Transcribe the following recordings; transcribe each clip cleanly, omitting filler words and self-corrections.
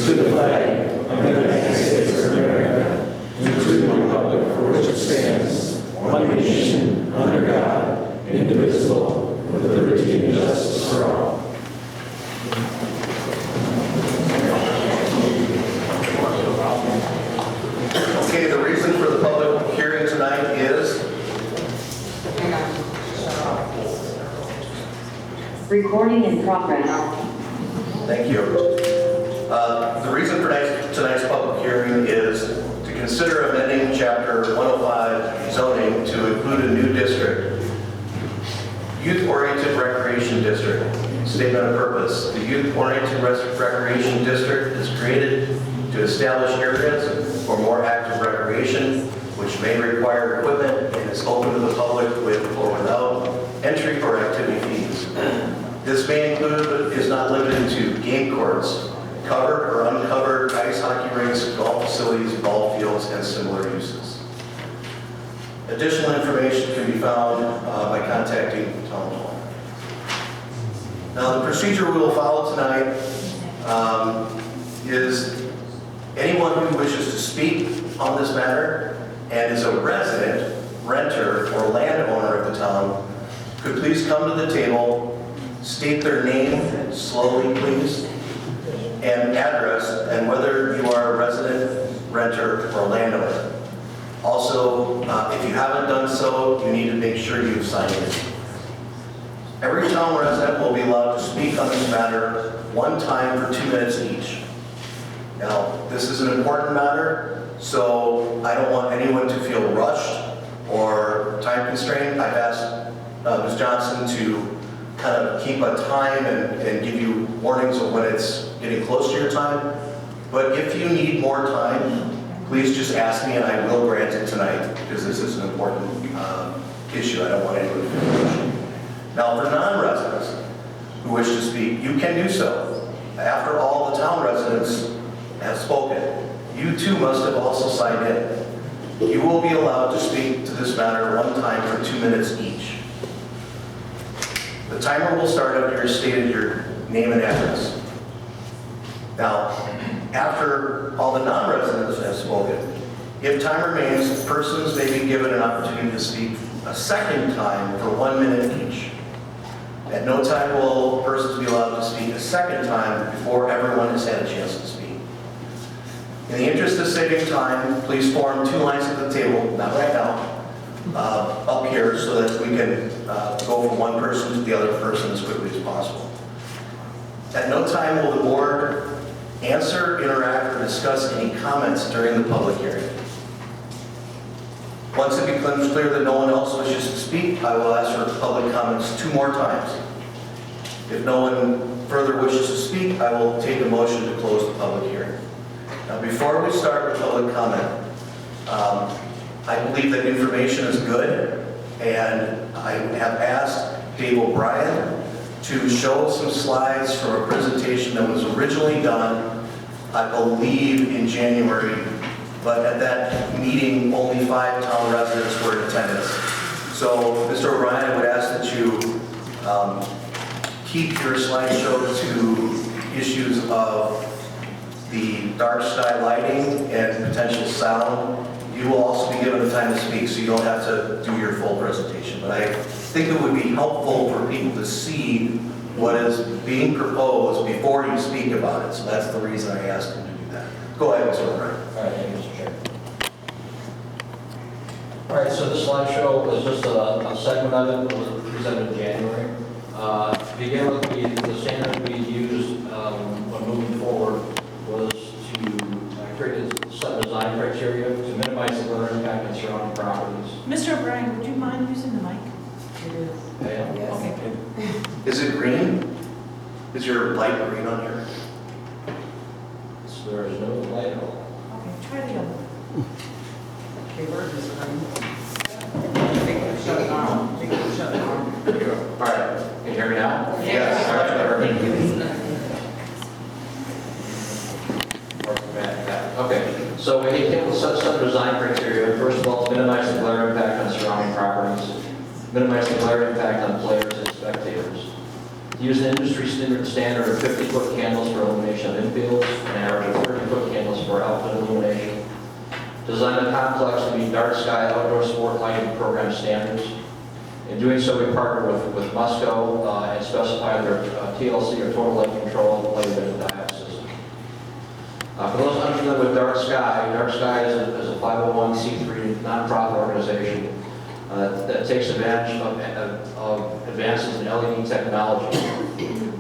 to the flag of the United States of America, and to the republic for which it stands, one nation, under God, indivisible, with liberty and justice for all. Okay, the reason for the public hearing tonight is recording in progress. thank you. The reason for tonight's public hearing is to consider amending Chapter 105 zoning to include a new district, Youth-Oriented Recreation District. Statement of purpose. The Youth-Oriented Recreation District is created to establish areas for more active recreation, which may require equipment and is open to the public with or without entry or activity fees. This may include, but is not limited to, game courts, covered or uncovered ice hockey rinks, golf facilities, ball fields, and similar uses. Additional information can be found by contacting Town Hall. Now, the procedure we will follow tonight is anyone who wishes to speak on this matter and is a resident, renter, or landowner of the town could please come to the table, state their name slowly, please, and address, and whether you are a resident, renter, or landowner. Also, if you haven't done so, you need to make sure you've signed it. Every town resident will be allowed to speak on this matter one time for 2 minutes each. Now, this is an important matter, so I don't want anyone to feel rushed or time constrained. I've asked Ms. Johnson to kind of keep a time and give you warnings of when it's getting close to your time. But if you need more time, please just ask me and I will grant it tonight, because this is an important issue. I don't want anyone to feel rushed. Now, for non-residents who wish to speak, you can do so. After all the town residents have spoken, you too must have also signed in. You will be allowed to speak to this matter one time for 2 minutes each. The timer will start after you've stated your name and address. Now, after all the non-residents have spoken, if time remains, persons may be given an opportunity to speak a second time for 1 minute each. At no time will persons be allowed to speak a second time before everyone has had a chance to speak. In the interest of saving time, please form 2 lines at the table, not right now, up here, so that we can go from one person to the other person as quickly as possible. At no time will the board answer, interact, or discuss any comments during the public hearing. Once it becomes clear that no one else wishes to speak, I will ask for public comments 2 more times. If no one further wishes to speak, I will take a motion to close the public hearing. Now, before we start with public comment, I believe that information is good, and I have asked Dave O'Brien to show some slides from a presentation that was originally done, I believe, in January, but at that meeting, only 5 town residents were in attendance. So, Mr. O'Brien, I would ask that you keep your slideshow to issues of the dark sky lighting and potential sound. You will also be given the time to speak, so you don't have to do your full presentation. But I think it would be helpful for people to see what is being proposed before you speak about it. So that's the reason I asked him to do that. Go ahead, Mr. O'Brien. All right, thank you, Mr. Chair. All right, so this slideshow was just a segment of it that was presented in January. To begin with, the standard we used when moving forward was to create a set of design criteria to minimize the glare impact on surrounding properties. Mr. O'Brien, would you mind using the mic? Okay. Okay. Is it green? Is your light green on here? So there is no light at all. Okay, try the other one. Okay, where is this thing? Shut it on. Shut it on. All right, can you hear me now? Yes. All right, perfect. Okay, so we take a set of design criteria. First of all, to minimize the glare impact on surrounding properties, minimize the glare impact on players and spectators. Use an industry standard of 50-foot candles for illumination of infields, an average of 30-foot candles for outfield illumination. Design the complex to meet dark sky outdoor sport lighting program standards. In doing so, we partner with Musco and specify their TLC or total light control light emitted diode system. For those unfamiliar with Dark Sky is a 501c3 nonprofit organization that takes advantage of advances in LED technology.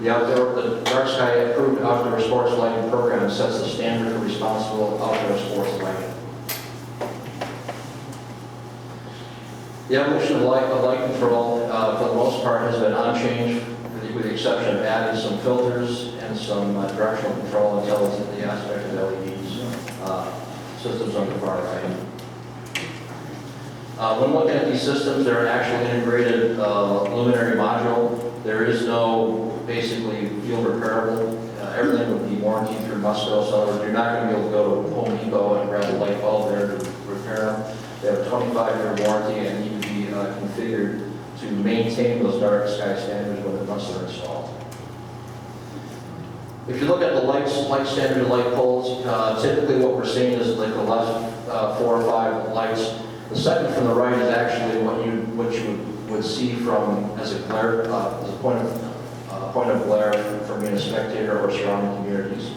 The Dark Sky approved outdoor sports lighting program sets the standard for responsible outdoor sports lighting. The evolution of light control, for the most part, has been unchanged, with the exception of adding some filters and some directional control intelligence in the aspect of LEDs, systems on the far right. When looking at these systems, they're an actual integrated luminary module. There is no basically field repairable. Everything would be warranted through Musco, so you're not going to be able to go to Home Depot and grab a light bulb there to repair them. They have a 25-year warranty and need to be configured to maintain those dark sky standards once they're installed. If you look at the light standard light poles, typically what we're seeing is like the left 4 or 5 lights. The second from the right is actually what you would see from as a glare, as a point of glare from being a spectator or surrounding communities.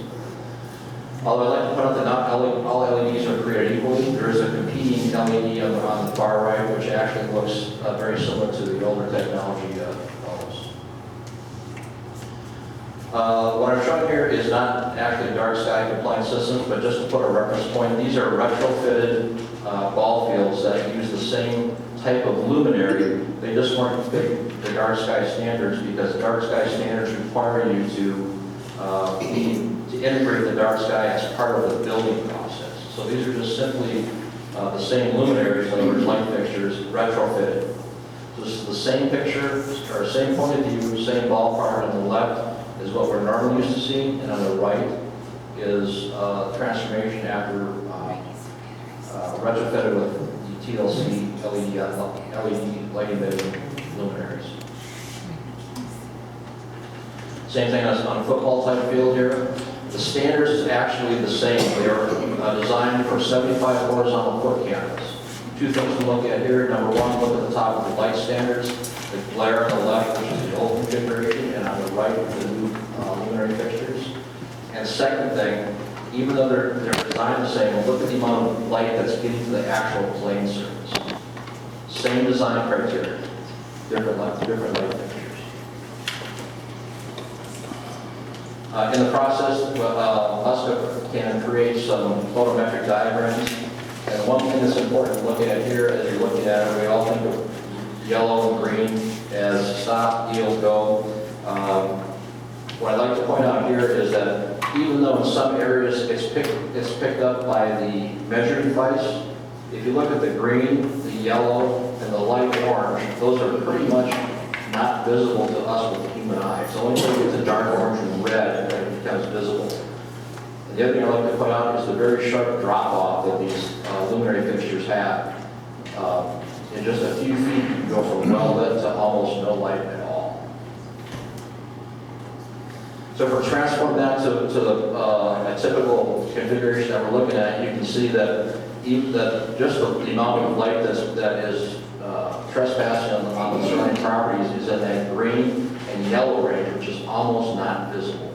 Although I'd like to point out that not all LEDs are created equally. There is a competing LED on the far right, which actually looks very similar to the older technology bulbs. What I'm showing here is not actually dark sky compliant systems, but just to put a reference point, these are retrofitted ball fields that use the same type of luminary. They just weren't fit the dark sky standards because dark sky standards require you to integrate the dark sky as part of the building process. So these are just simply the same luminaries, in other words, light fixtures, retrofitted. So this is the same picture, or same point of view, same ballpark. On the left is what we're normally used to seeing, and on the right is transformation after retrofitted with the TLC LED light emitting luminaries. Same thing as on a football type field here. The standards is actually the same. They are designed for 75 horizontal foot candles. 2 things to look at here. Number 1, look at the top of the light standards. The glare on the left, which is the old configuration, and on the right, the new luminary fixtures. And second thing, even though they're designed the same, look at the amount of light that's getting to the actual plane surface. Same design criteria, different light fixtures. In the process, Musco can create some photometric diagrams. And one thing that's important to look at here, as you're looking at it, we all think of yellow and green as stop, deal, go. What I'd like to point out here is that even though in some areas it's picked up by the measuring device, if you look at the green, the yellow, and the light orange, those are pretty much not visible to us with the human eye. It's only when you get to dark orange and red that it becomes visible. And the other thing I'd like to point out is the very sharp drop-off that these luminary fixtures have. In just a few feet, you can go from well lit to almost no light at all. So if we're transforming that to a typical configuration that we're looking at, you can see that just the amount of light that is trespassing on the surrounding properties is in that green and yellow range, which is almost not visible.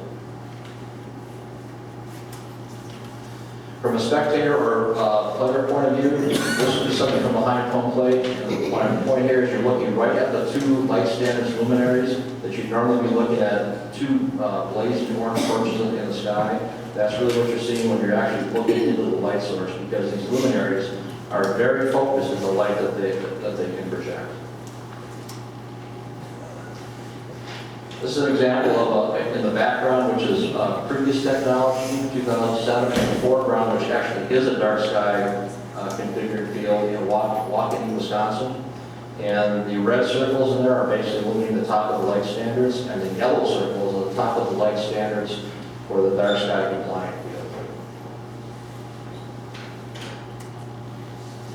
From a spectator or player point of view, this would be something from behind home plate. And what I'm pointing here is you're looking right at the 2 light standards luminaries that you'd normally be looking at, 2 blazing orange torches in the sky. That's really what you're seeing when you're actually looking into the light source, because these luminaries are very focused in the light that they can project. This is an example of in the background, which is previous technology, 2007, and the foreground, which actually is a dark sky configured field in Waukene, Wisconsin. And the red circles in there are basically illuminating the top of the light standards, and the yellow circles are the top of the light standards for the dark sky compliant field.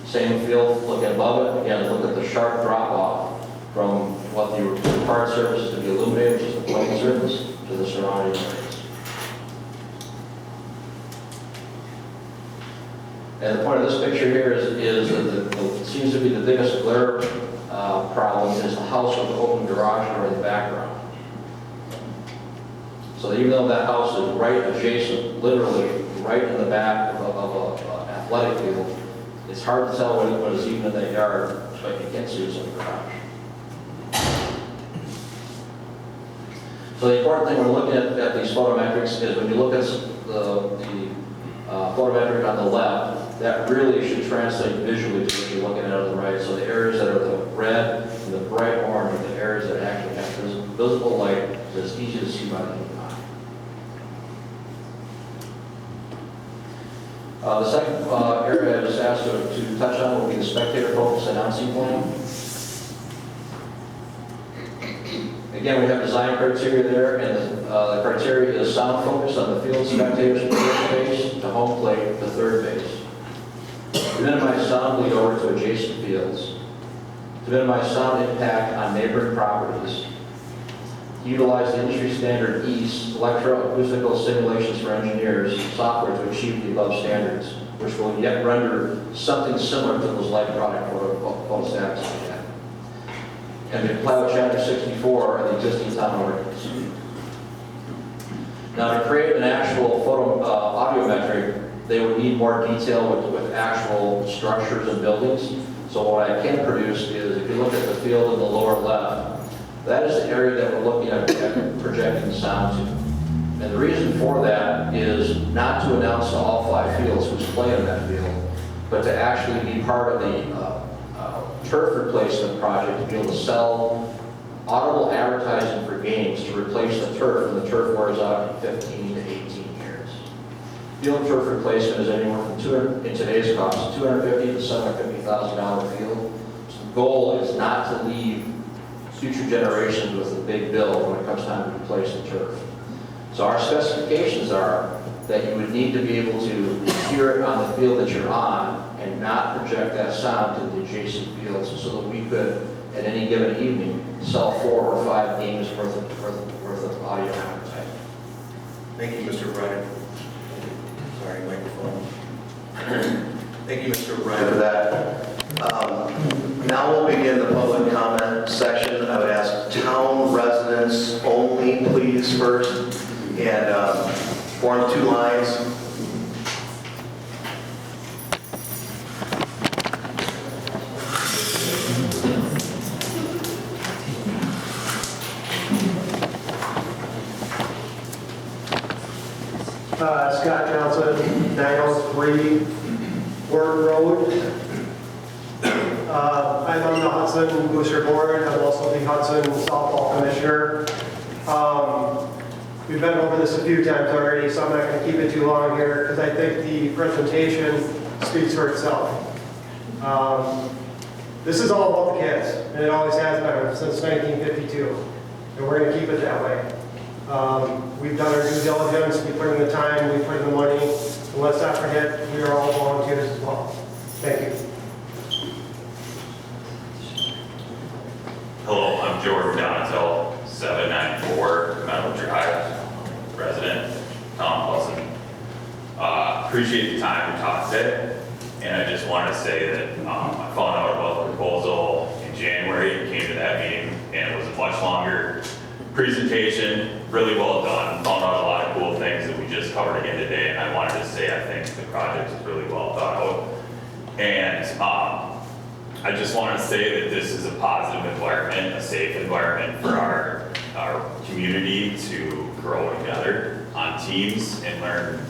Same field, looking above it, again, look at the sharp drop off from what the required surface to be illuminated, which is of light service to the surrounding areas. And the point of this picture here is that the seems to be the biggest glare problem is the house with the open garage door in the background. So even though that house is right adjacent, literally right in the back of an athletic field, it's hard to tell what is even in that yard, but you can't see what's in the garage. So the important thing when looking at these photometrics is when you look at the photometric on the left, that really should translate visually to what you're looking at on the right. So the areas that are the red and the bright orange are the areas that actually have visible light that's easy to see by the human eye. The second area I just asked to touch on will be the spectator focus announcing point. Again, we have design criteria there, and the criteria is sound focus on the field spectators from first base to home plate to third base. To minimize sound bleed over to adjacent fields. To minimize sound impact on neighboring properties. To utilize the industry standard EAST, electroacoustical simulations for engineers, software to achieve the above standards, which will yet render something similar to those light product photostatics we have. And to comply with Chapter 64 of the existing town ordinance. Now, to create an actual audiometric, they would need more detail with actual structures and buildings. So what I can produce is, if you look at the field in the lower left, that is the area that we're looking at projecting the sound to. And the reason for that is not to announce to all 5 fields who's playing in that field, but to actually be part of the turf replacement project to be able to sell audible advertising for games to replace the turf, and the turf wears out in 15 to 18 years. Field turf replacement is anywhere from in today's cost, $250,000 to $750,000 field. So the goal is not to leave future generations with a big bill when it comes time to replace the turf. So our specifications are that you would need to be able to hear it on the field that you're on and not project that sound to the adjacent fields, so that we could, at any given evening, sell 4 or 5 games worth of audio advertising. Thank you, Mr. Bryan. Sorry, microphone. Thank you, Mr. Bryan, for that. Now we'll begin the public comment section. I would ask town residents only, please, first, and form 2 lines. Scott Johnson, 903 Ward Road. I'm on the Hudson Booster Board. I'm also the Hudson Softball Commissioner. We've been over this a few times already, so I'm not going to keep it too long here because I think the presentation speaks for itself. This is all about the kids, and it always has been since 1952, and we're going to keep it that way. We've done our due diligence, we put in the time, we put in the money, and let's not forget we are all volunteers as well. Thank you. Hello, I'm George Donato, 794 Meadow Drive, resident, Hudson. Appreciate the time to talk today, and I just wanted to say that I found out about the proposal in January and came to that meeting, and it was a much longer presentation, really well done, found out a lot of cool things that we just covered again today, and I wanted to say I think the project is really well thought out. And I just want to say that this is a positive environment, a safe environment for our community to grow together on teams and learn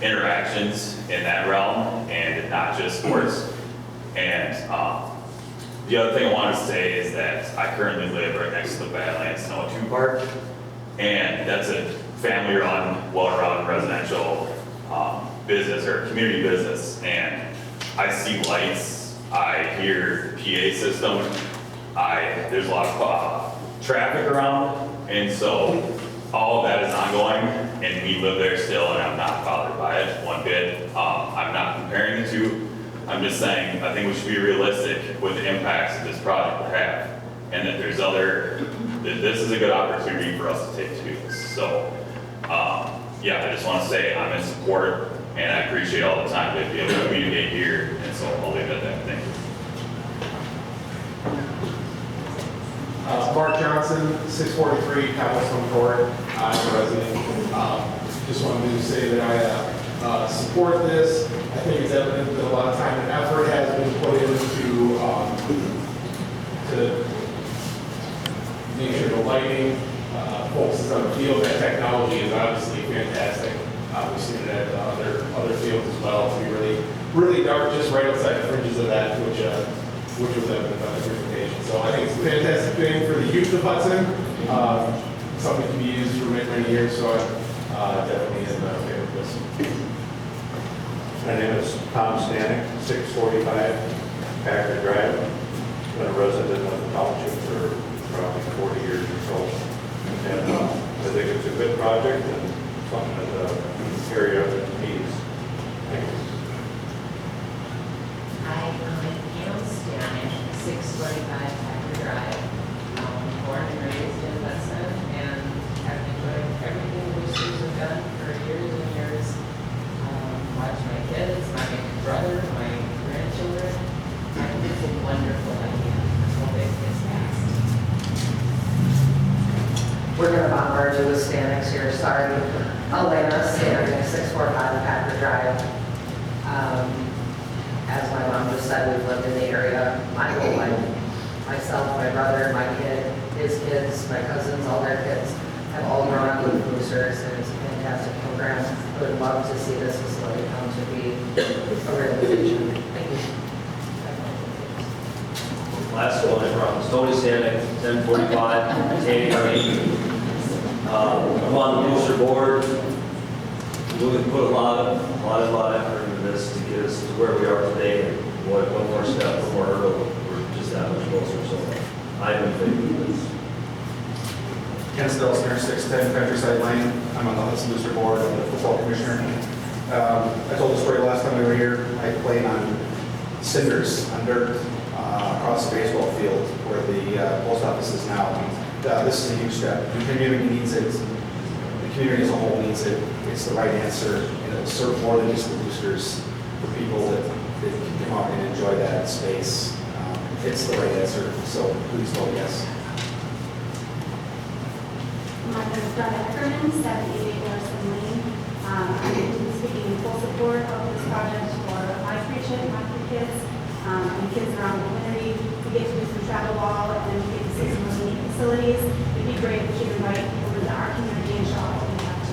interactions in that realm and not just sports. And the other thing I wanted to say is that I currently live right next to the Badlands Snow 2 Park, and that's a family-run, well-run residential business or community business, and I see lights, I hear the PA system, there's a lot of traffic around, and so all of that is ongoing, and we live there still, and I'm not bothered by it one bit. I'm not comparing the two. I'm just saying, I think we should be realistic with the impacts that this project would have, and that there's this is a good opportunity for us to take too. So, yeah, I just want to say I'm in support, and I appreciate all the time to be able to communicate here, and so I'll leave it at that. Thank you. Mark Johnson, 643 Cobblestone Court. I'm a resident. Just wanted to say that I support this. I think it's evident that a lot of time and effort has been put into to make sure the lighting focuses on the field. That technology is obviously fantastic. We've seen it at other fields as well. To be really dark, just right outside the fringes of that, which was evident on the presentation. So I think it's a fantastic thing for the youth of Hudson. Something that can be used for many years. So I definitely am in favor of this. My name is Tom Stanek, 645 Packard Drive. Been a resident of the township for probably 40 years or so. And I think it's a good project and something that the area needs. Thank you. Hi, I'm Stanek, 645 Packard Drive. Born and raised in Hudson and have enjoyed everything boosters have done for years and years. Watch my kids, my brother, my grandchildren. I think it's a wonderful idea. I hope it gets passed. We're going to bombard you with Stanix here, sorry. Elena Stanek, 645 Packard Drive. As my mom just said, we've lived in the area my whole life. Myself, my brother, my kid, his kids, my cousins, all their kids have all grown up with boosters, and it's a fantastic program. I would love to see this facility come to be a realization. Thank you. Last one from Tony Stanek, 1045, Taney County. I'm on the booster board. We put a lot of effort into this to get us to where we are today. One more step, one more hurdle, we're just that much closer. So I'm in favor of this. Ken Stelzner, 610 Countryside Lane. I'm on the Hudson Booster Board. I'm the football commissioner. I told the story last time we were here. I played on cinders, on dirt, across the baseball field where the post office is now. This is a huge step. The community needs it. The community as a whole needs it. It's the right answer, and it'll serve more than just the boosters for people that can come out and enjoy that space. It's the right answer, so please vote yes. My name is Donna Eckerman, 788 Larson Lane. I'm speaking in full support of this project for my three kids, and kids around the community. We get to do some travel ball and then we get to see some really neat facilities. It'd be great if you invite people to our community and show all we have to.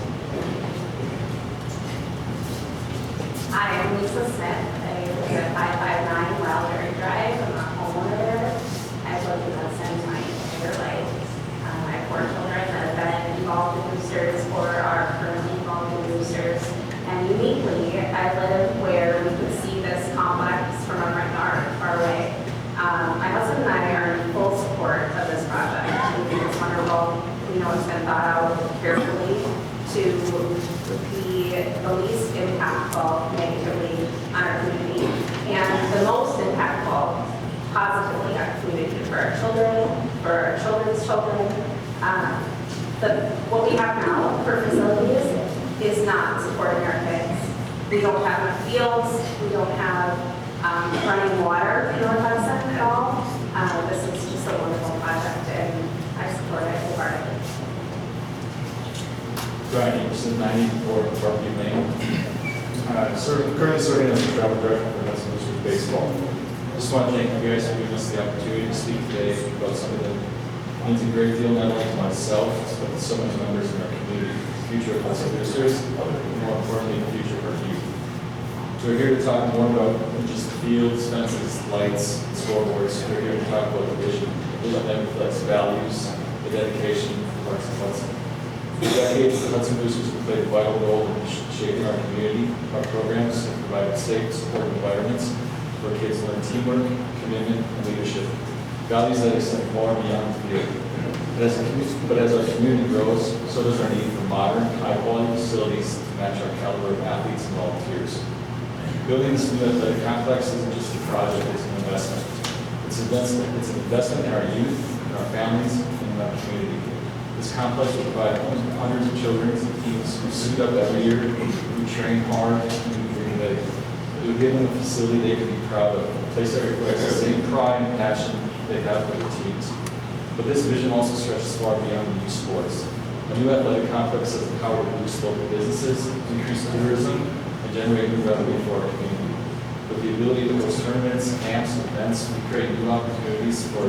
Hi, I'm Lisa Smith. I live at 559 Wildberry Drive. I'm a homeowner there. I've lived in Hudson my entire life. I have 4 children that have been involved in boosters or are currently involved in boosters. And uniquely, I live where we can see this complex from our front yard far away. My husband and I are in full support of this project. We think it's wonderful. We know it's been thought out carefully to be the least impactful negatively on our community and the most impactful positively on our community for our children, for our children's children. What we have now for facilities is not supporting our kids. We don't have enough fields. We don't have running water in North Hudson at all. This is just a wonderful project, and I support it wholeheartedly. Brian Emerson, 94 Parkview Lane. Currently serving as the travel director for Hudson Boosters Baseball. Just want to thank you guys for giving us the opportunity to speak today about something that means a great deal not only to myself, but to so many members in our community. The future of Hudson Boosters, and more importantly, the future of our youth. So we're here to talk more about just fields, fences, lights, and scoreboards. We're here to talk about the vision that reflects values, the dedication for Parks of Hudson. For decades, the Hudson Boosters have played a vital role in shaping our community, our programs, and providing safe, supportive environments where kids learn teamwork, commitment, and leadership. Values that extend far beyond the field. But as our community grows, so does our need for modern, high-quality facilities to match our caliber of athletes and volunteers. Building this new athletic complex isn't just a project, it's an investment. It's an investment in our youth, in our families, and in our community. This complex will provide hundreds of children and teams who suit up every year, who train hard, and bring ready. It will give them a facility they can be proud of, a place that reflects the same pride and passion they have for their teams. But this vision also stretches far beyond the youth sports. A new athletic complex has the power to boost local businesses, increase tourism, and generate new revenue for our community. With the ability to host tournaments, camps, and events, we create new opportunities for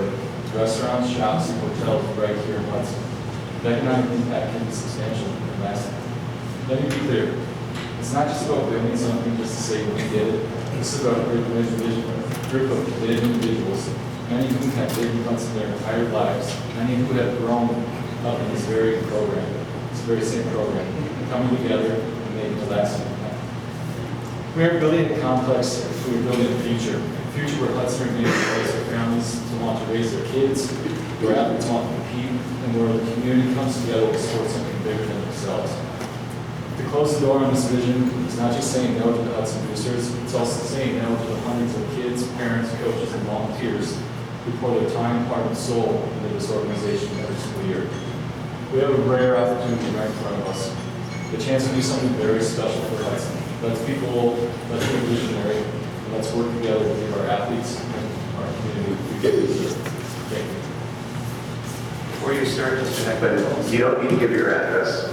restaurants, shops, and hotels right here in Hudson. The economic impact can be substantial and lasting. Let me be clear. It's not just about building something just to say we did it. This is about a group of committed individuals, many who have lived in Hudson their entire lives, many who have grown up in this very program, this very same program, coming together and making a lasting impact. We aren't building a complex, we're building a future. A future where Hudson remains a place for families to want to raise their kids, where athletes want to compete, and where the community comes together to support something bigger than themselves. To close the door on this vision is not just saying no to the Hudson Boosters, it's also saying no to the hundreds of kids, parents, coaches, and volunteers who pour their time, heart, and soul into this organization every single year. We have a rare opportunity right in front of us, the chance to do something very special for Hudson. Let's be bold, let's be visionary, and let's work together to give our athletes and our community the future they deserve. Thank you. Before you start, Mr. Neckman, you don't need to give your address.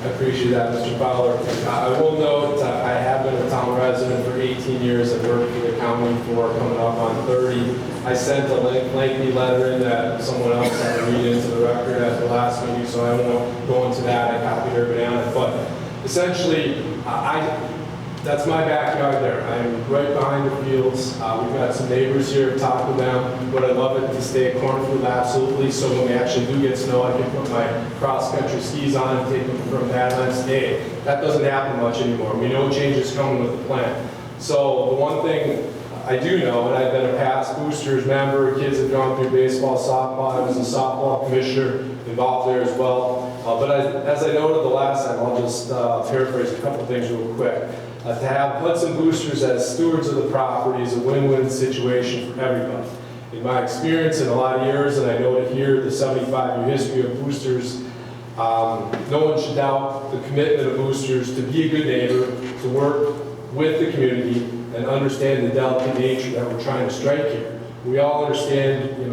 I appreciate that, Mr. Fowler. I will note I have been a town resident for 18 years. I've worked for the county for coming up on 30. I sent a lengthy letter in that someone else had to read into the record at the last meeting, so I won't go into that. I copied everybody on it. But essentially, that's my backyard there. I'm right behind the fields. We've got some neighbors here, talk with them. Would I love it to stay a cornfield? Absolutely. So when we actually do get snow, I can put my cross-country skis on and take them from Badlands to day. That doesn't happen much anymore. We know change is coming with the plan. So the one thing I do know, and I've been a past Boosters member, kids have gone through baseball, softball. I was a softball commissioner involved there as well. But as I noted the last time, I'll just paraphrase a couple things real quick. To have Hudson Boosters as stewards of the property is a win-win situation for everybody. In my experience in a lot of years, and I know it here, the 75-year history of Boosters, no one should doubt the commitment of Boosters to be a good neighbor, to work with the community, and understand the delicate nature that we're trying to strike here. We all understand,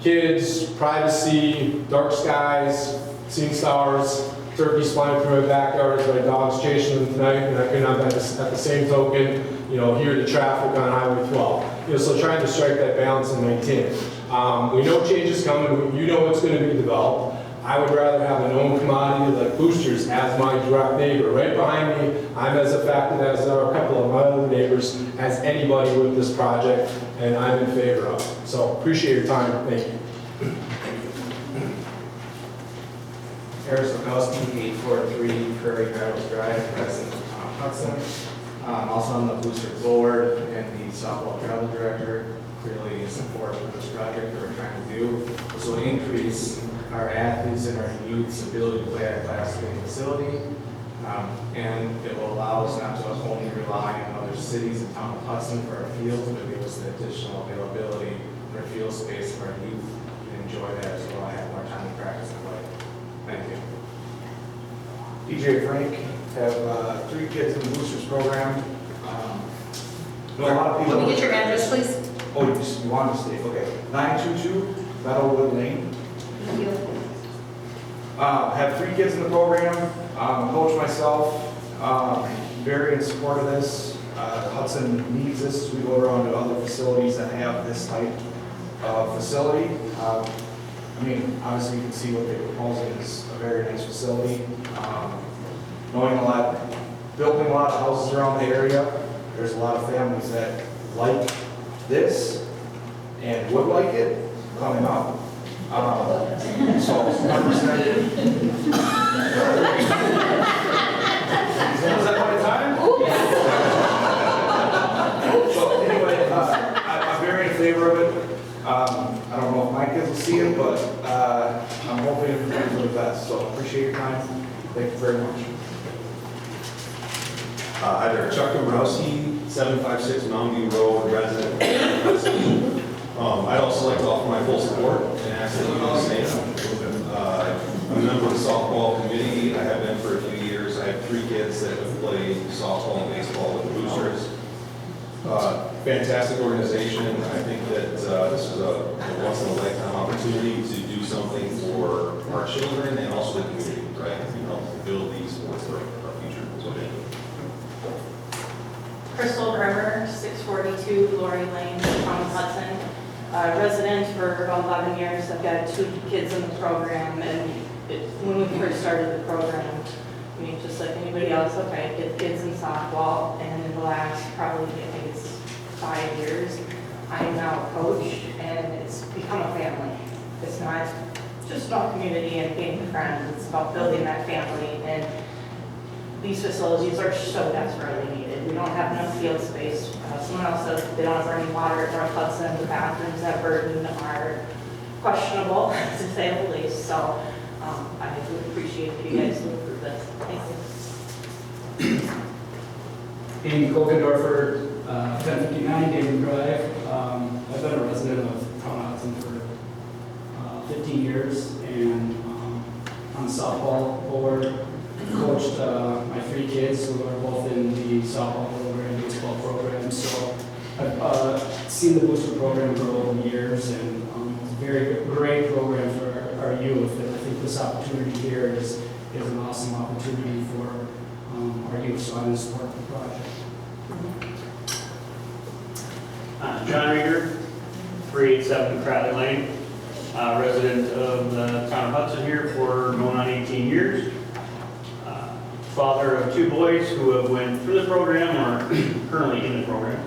kids, privacy, dark skies, seeing stars, turkeys flying through my backyard, my dog's chasing them tonight, and I can at the same token, hear the traffic on Highway 12. So trying to strike that balance and maintain it. We know change is coming. You know it's going to be developed. I would rather have a known commodity like Boosters as my direct neighbor. Right behind me, I'm as affected as are a couple of my other neighbors as anybody with this project, and I'm in favor of it. So appreciate your time. Thank you. Harris Lukowski, 843 Prairie Meadows Drive, resident of Hudson. Also on the Booster Board and the softball travel director. Clearly in support for this project that we're trying to do. This will increase our athletes and our youth's ability to play at a Class A facility. And it will allow us not to only rely on other cities and town of Hudson for our fields, but give us the additional availability for field space for our youth to enjoy that as well. I have more time to practice and play. Thank you. DJ Frank, have 3 kids in the Boosters program. Know a lot of people. Can we get your address, please? Oh, you want to stay? Okay. 922 Meadowwood Lane. Thank you. Have 3 kids in the program. Coach myself. Very in support of this. Hudson needs this. We go around to other facilities that have this type of facility. Obviously you can see what they're proposing is a very nice facility. Knowing a lot, building a lot of houses around the area, there's a lot of families that like this and would like it coming up. So 100%. Was that my time? So anyway, I'm very in favor of it. I don't know if my kids will see it, but I'm hoping for the best. So appreciate your time. Thank you very much. Hi there, Chuck Dombrowski, 756 Mountain View Road, resident. I'd also like to offer my full support and ask that you all stand. I'm a member of the softball committee. I have been for a few years. I have 3 kids that have played softball and baseball with the Boosters. Fantastic organization. I think that this is a once-in-a-lifetime opportunity to do something for our children and also the community, right? You know, build these sports for our future. So, Crystal Bremer, 642 Lori Lane, from Hudson. Resident for about 11 years. I've got 2 kids in the program, and when we first started the program, I mean, just like anybody else, okay, get kids in softball, and in the last probably, I think it's 5 years, I am now a coach, and it's become a family. It's not just about community and being friends, it's about building that family, and these facilities are so desperately needed. We don't have enough field space. Someone else says they don't have running water at North Hudson. The bathrooms at Burton are questionable, to say the least. So I would appreciate if you guys would approve this. Thank you. Amy Kokendorfer, 1059 Dayton Drive. I've been a resident of Town Hudson for 15 years, and on the softball board. Coached my 3 kids who are both in the softball program and baseball program. So I've seen the Booster program grow over the years, and it's a very great program for our youth. And I think this opportunity here is an awesome opportunity for our youth. So I'm going to support the project. John Rieger, 387 Crowley Lane, resident of the town of Hudson here for going on 18 years. Father of 2 boys who have went through the program or currently in the program.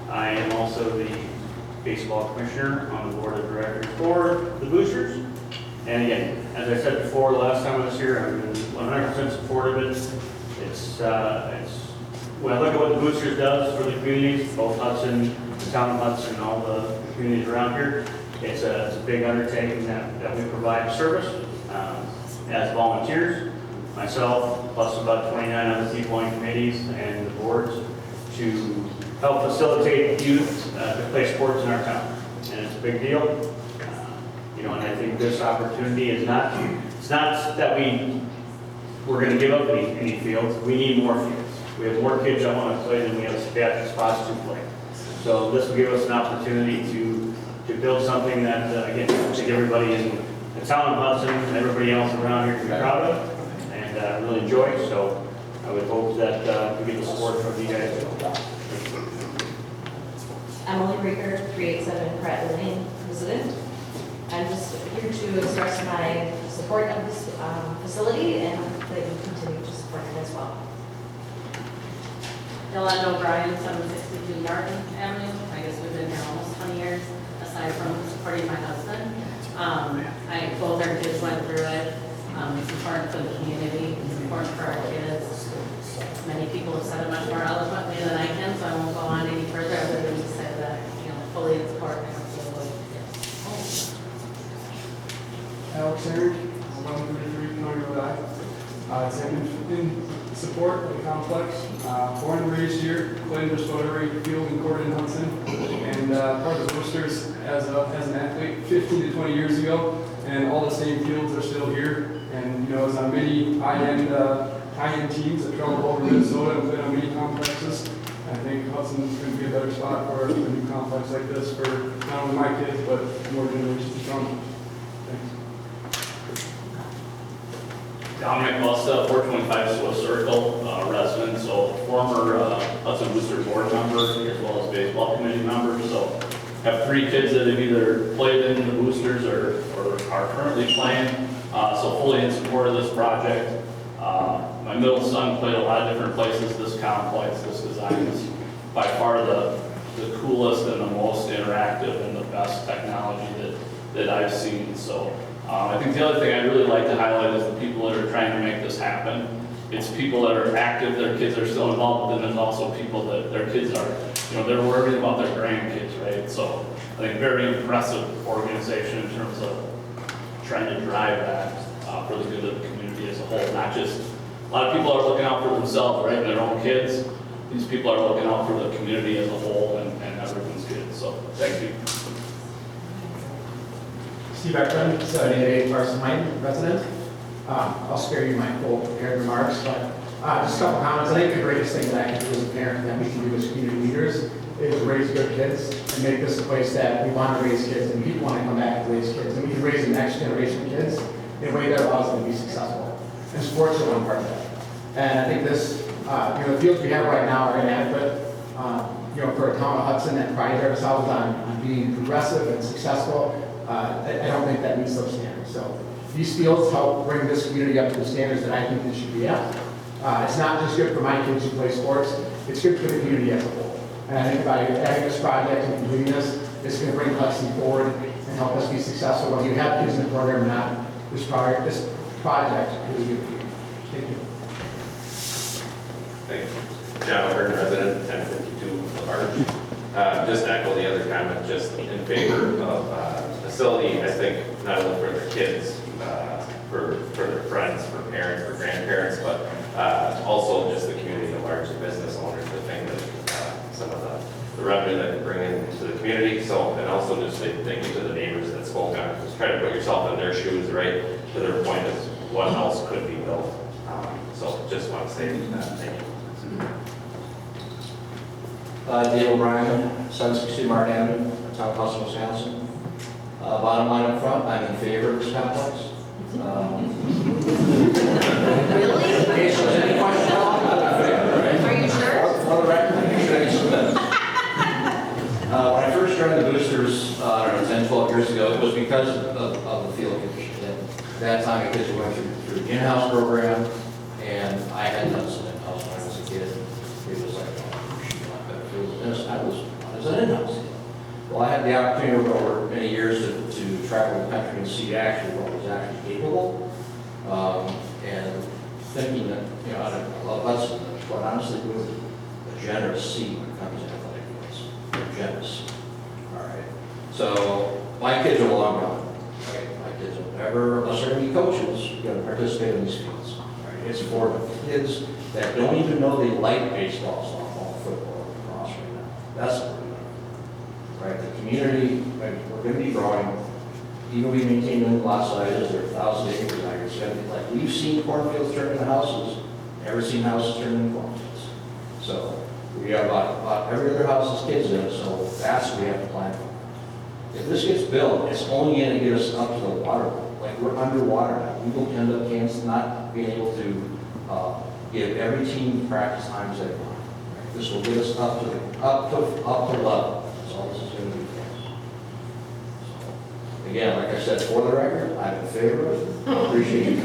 I am also the baseball commissioner on the board of directors for the Boosters. And again, as I said before, the last time I was here, I've been 100% supportive of it. It's when I look at what the Boosters does for the communities, both Hudson, the town of Hudson, and all the communities around here, it's a big undertaking that we provide service as volunteers. Myself, plus about 29 other people on committees and the boards to help facilitate youth to play sports in our town. And it's a big deal. You know, and I think this opportunity is it's not that we're going to give up any fields. We need more fields. We have more kids that want to play than we have spots to play. So this will give us an opportunity to build something that, again, I think everybody in the town of Hudson and everybody else around here can be proud of. Really enjoy, so I would hope that we get the support from you guys. Emily Rieger, 387 Pratt Lane, resident. I'm just here to express my support of this facility and that you continue to support it as well. Yolanda O'Brien, 762 Martin Avenue. I guess we've been here almost 20 years, aside from supporting my husband. Both our kids went through it. It's important for the community, it's important for our kids. Many people have said it much more eloquently than I can, so I won't go on any further other than to say that, fully in support and absolutely, yes. Alex Aaron, 133 Conroe Drive. It's in support of the complex. Born and raised here, played in Rotary Field and Court in Hudson, and part of the Boosters as an athlete 15 to 20 years ago, and all the same fields are still here. And I was on many high-end teams that traveled over Minnesota and played on many complexes. I think Hudson couldn't be a better spot for a new complex like this for not only my kids, but more generations to come. Thanks. Dominic Musta, 425 Swiss Circle, resident, so former Hudson Booster board member as well as baseball committee member. So have 3 kids that have either played in the Boosters or are currently playing. So fully in support of this project. My middle son played a lot of different places. This complex, this design is by far the coolest and the most interactive and the best technology that I've seen. So I think the other thing I'd really like to highlight is the people that are trying to make this happen. It's people that are active, their kids are still involved, and then also people that their kids are, they're worried about their grandkids, right? So I think very impressive organization in terms of trying to drive that for the good of the community as a whole. Not just, a lot of people are looking out for themselves, right, and their own kids. These people are looking out for the community as a whole and everyone's kids. So thank you. Steve Eckman, 788 Carson Lane, resident. I'll spare you my full prepared remarks, but just a couple comments. I think the greatest thing that I can do as a parent, that we can do as community leaders, is raise good kids and make this a place that we want to raise kids and people want to come back to raise kids. And we can raise the next generation of kids in a way that allows them to be successful. And sports are one part of that. And I think this, the fields we have right now are inadequate. For a town of Hudson that prides ourselves on being progressive and successful, I don't think that meets those standards. So these fields help bring this community up to the standards that I think they should be at. It's not just good for my kids who play sports, it's good for the community as a whole. And I think by having this project and completing this, it's going to bring Hudson forward and help us be successful. Whether you have kids in the program or not, this project is good for you. Thank you. Thank you. John O'Hearn, resident, 1052 Labarge. Just echo the other comment, just in favor of facility, I think, not only for their kids, for their friends, for parents, for grandparents, but also just the community at large, the business owners, the thing that some of the revenue that they bring into the community. So, and also just say thank you to the neighbors that spoke on it. Just try to put yourself in their shoes, right? To their point is what else could be built. So just want to say that. Thank you. Dave O'Brien, 760 Martin Avenue, Town of Hudson, Wisconsin. Bottom line up front, I'm in favor of this complex. Really? In case there's any question, Are you sure? for the record, when I first joined the Boosters, I don't know, 10, 12 years ago, it was because of the field conditions. At that time, the kids were going through the in-house program, and I had done some in-house when I was a kid. It was like, I was an in-house. Well, I had the opportunity over many years to travel the country and see actually what was actually capable. And thinking that, I love Hudson, but honestly, with a generous seat when it comes to athletic fields. They're generous. All right. So my kids are long gone. Right? My kids will never, unless they're going to be coaches, going to participate in these fields. Right? It's for the kids that don't even know they like baseball, softball, football, lacrosse right now. That's what we're doing. Right? The community, we're going to be growing. Even we maintain new lot sizes, there are 1,000 acres out here. It's going to be like, we've seen cornfields turn into houses, never seen houses turn into cornfields. So we have about every other house has kids in it, so that's what we have to plan for. If this gets built, it's only going to get us up to the water level. Like, we're underwater now. We will end up not being able to give every team practice times they want. Right? This will get us up to level. That's all this is going to be for us. So, again, like I said, for the record, I'm in favor of it. I appreciate you.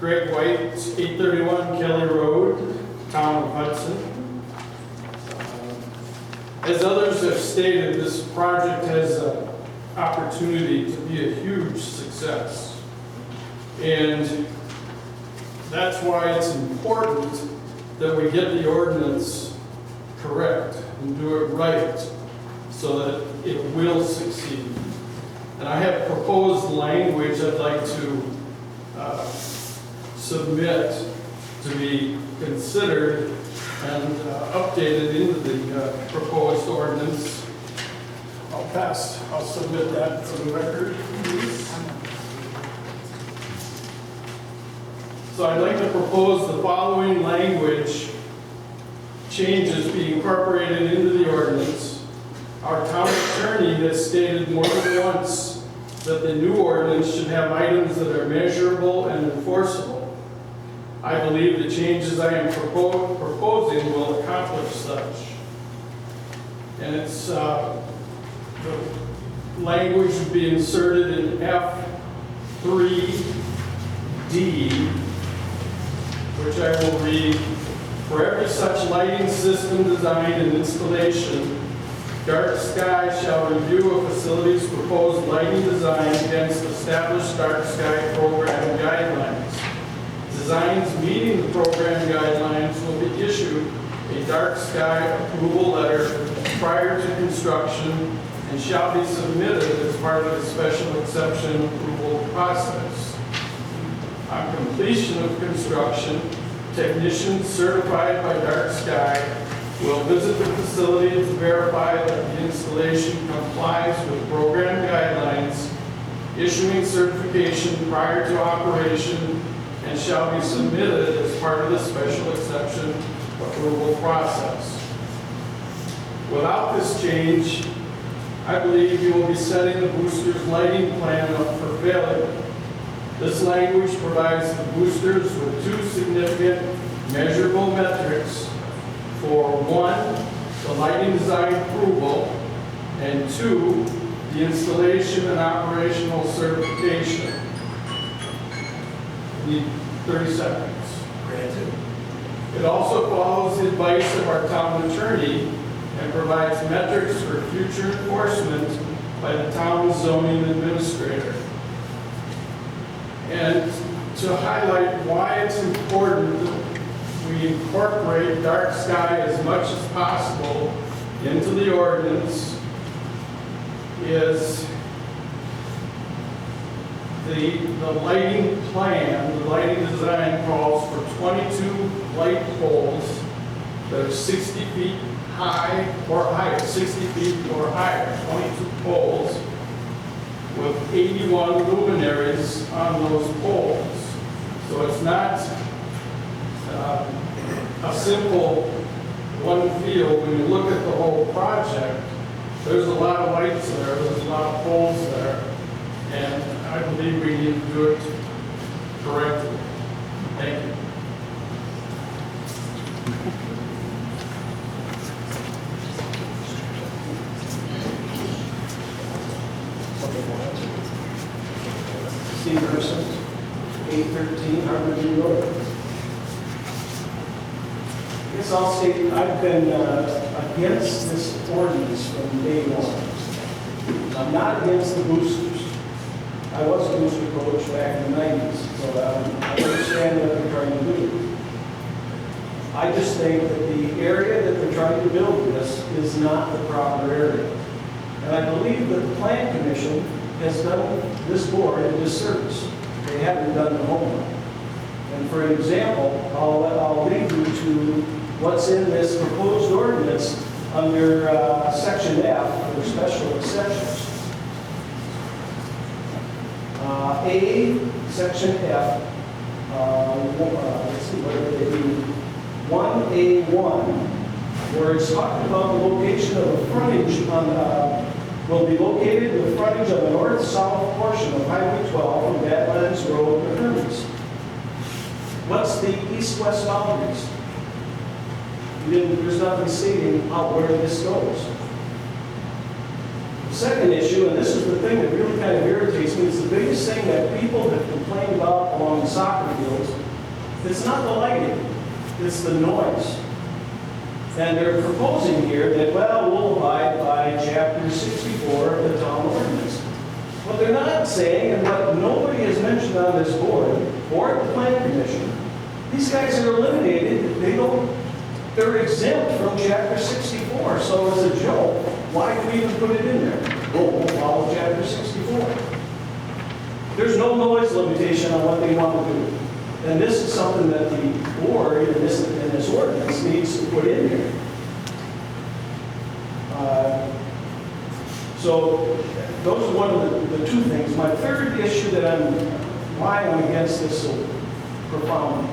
Greg White, 831 Kelly Road, Town of Hudson. As others have stated, this project has an opportunity to be a huge success. And that's why it's important that we get the ordinance correct and do it right so that it will succeed. And I have proposed language I'd like to submit to be considered and updated into the proposed ordinance. I'll submit that for the record, please. So I'd like to propose the following language changes be incorporated into the ordinance. Our town attorney has stated more than once that the new ordinance should have items that are measurable and enforceable. I believe the changes I am proposing will accomplish such. And it's the language would be inserted in F3D, which I will read. For every such lighting system design and installation, Dark Sky shall review a facility's proposed lighting design against established dark sky program guidelines. Designs meeting the program guidelines will be issued a dark sky approval letter prior to construction and shall be submitted as part of the special exception approval process. On completion of construction, technicians certified by Dark Sky will visit the facility to verify that the installation complies with program guidelines, issuing certification prior to operation, and shall be submitted as part of the special exception approval process. Without this change, I believe you will be setting the boosters' lighting plan up for failure. This language provides the boosters with two significant measurable metrics for one, the lighting design approval, and two, the installation and operational certification. Need 30 seconds. Granted. It also follows the advice of our town attorney and provides metrics for future enforcement by the town zoning administrator. And to highlight why it's important that we incorporate Dark Sky as much as possible into the ordinance is the lighting plan, the lighting design calls for 22 light poles that are 60 feet high or higher, 60 feet or higher, 22 poles with 81 luminaries on those poles. So it's not a simple one field. When you look at the whole project, there's a lot of lights there, there's a lot of poles there, and I believe we need to do it correctly. Thank you. Steve Hudson, 813 Harborview Road. I guess I'll say I've been against this ordinance from day one. I'm not against the boosters. I was a booster coach back in the 90s, so I understand what they're trying to do. I just think that the area that they're trying to build this is not the proper area. And I believe that the Plan Commission has done this board a disservice. They haven't done the homework. And for an example, I'll lead you to what's in this proposed ordinance under Section F, under special exceptions. A, Section F, let's see, what did they do? 1A1, where it's talking about the location of the frontage on will be located in the frontage of the north-south portion of Highway 12 from Badlands Road to Hermes. What's the east-west boundaries? There's nothing stating out where this goes. The second issue, and this is the thing that really kind of irritates me, is the biggest thing that people have complained about along the soccer fields. It's not the lighting, it's the noise. And they're proposing here that, well, we'll abide by Chapter 64 of the town ordinance. What they're not saying, and what nobody has mentioned on this board, or the Plan Commission, these guys are eliminated. They're exempt from Chapter 64. So it's a joke. Why do we even put it in there? Oh, we'll follow Chapter 64. There's no noise limitation on what they want to do. And this is something that the board in this ordinance needs to put in here. So those are one of the two things. My third issue why I'm against this so profoundly.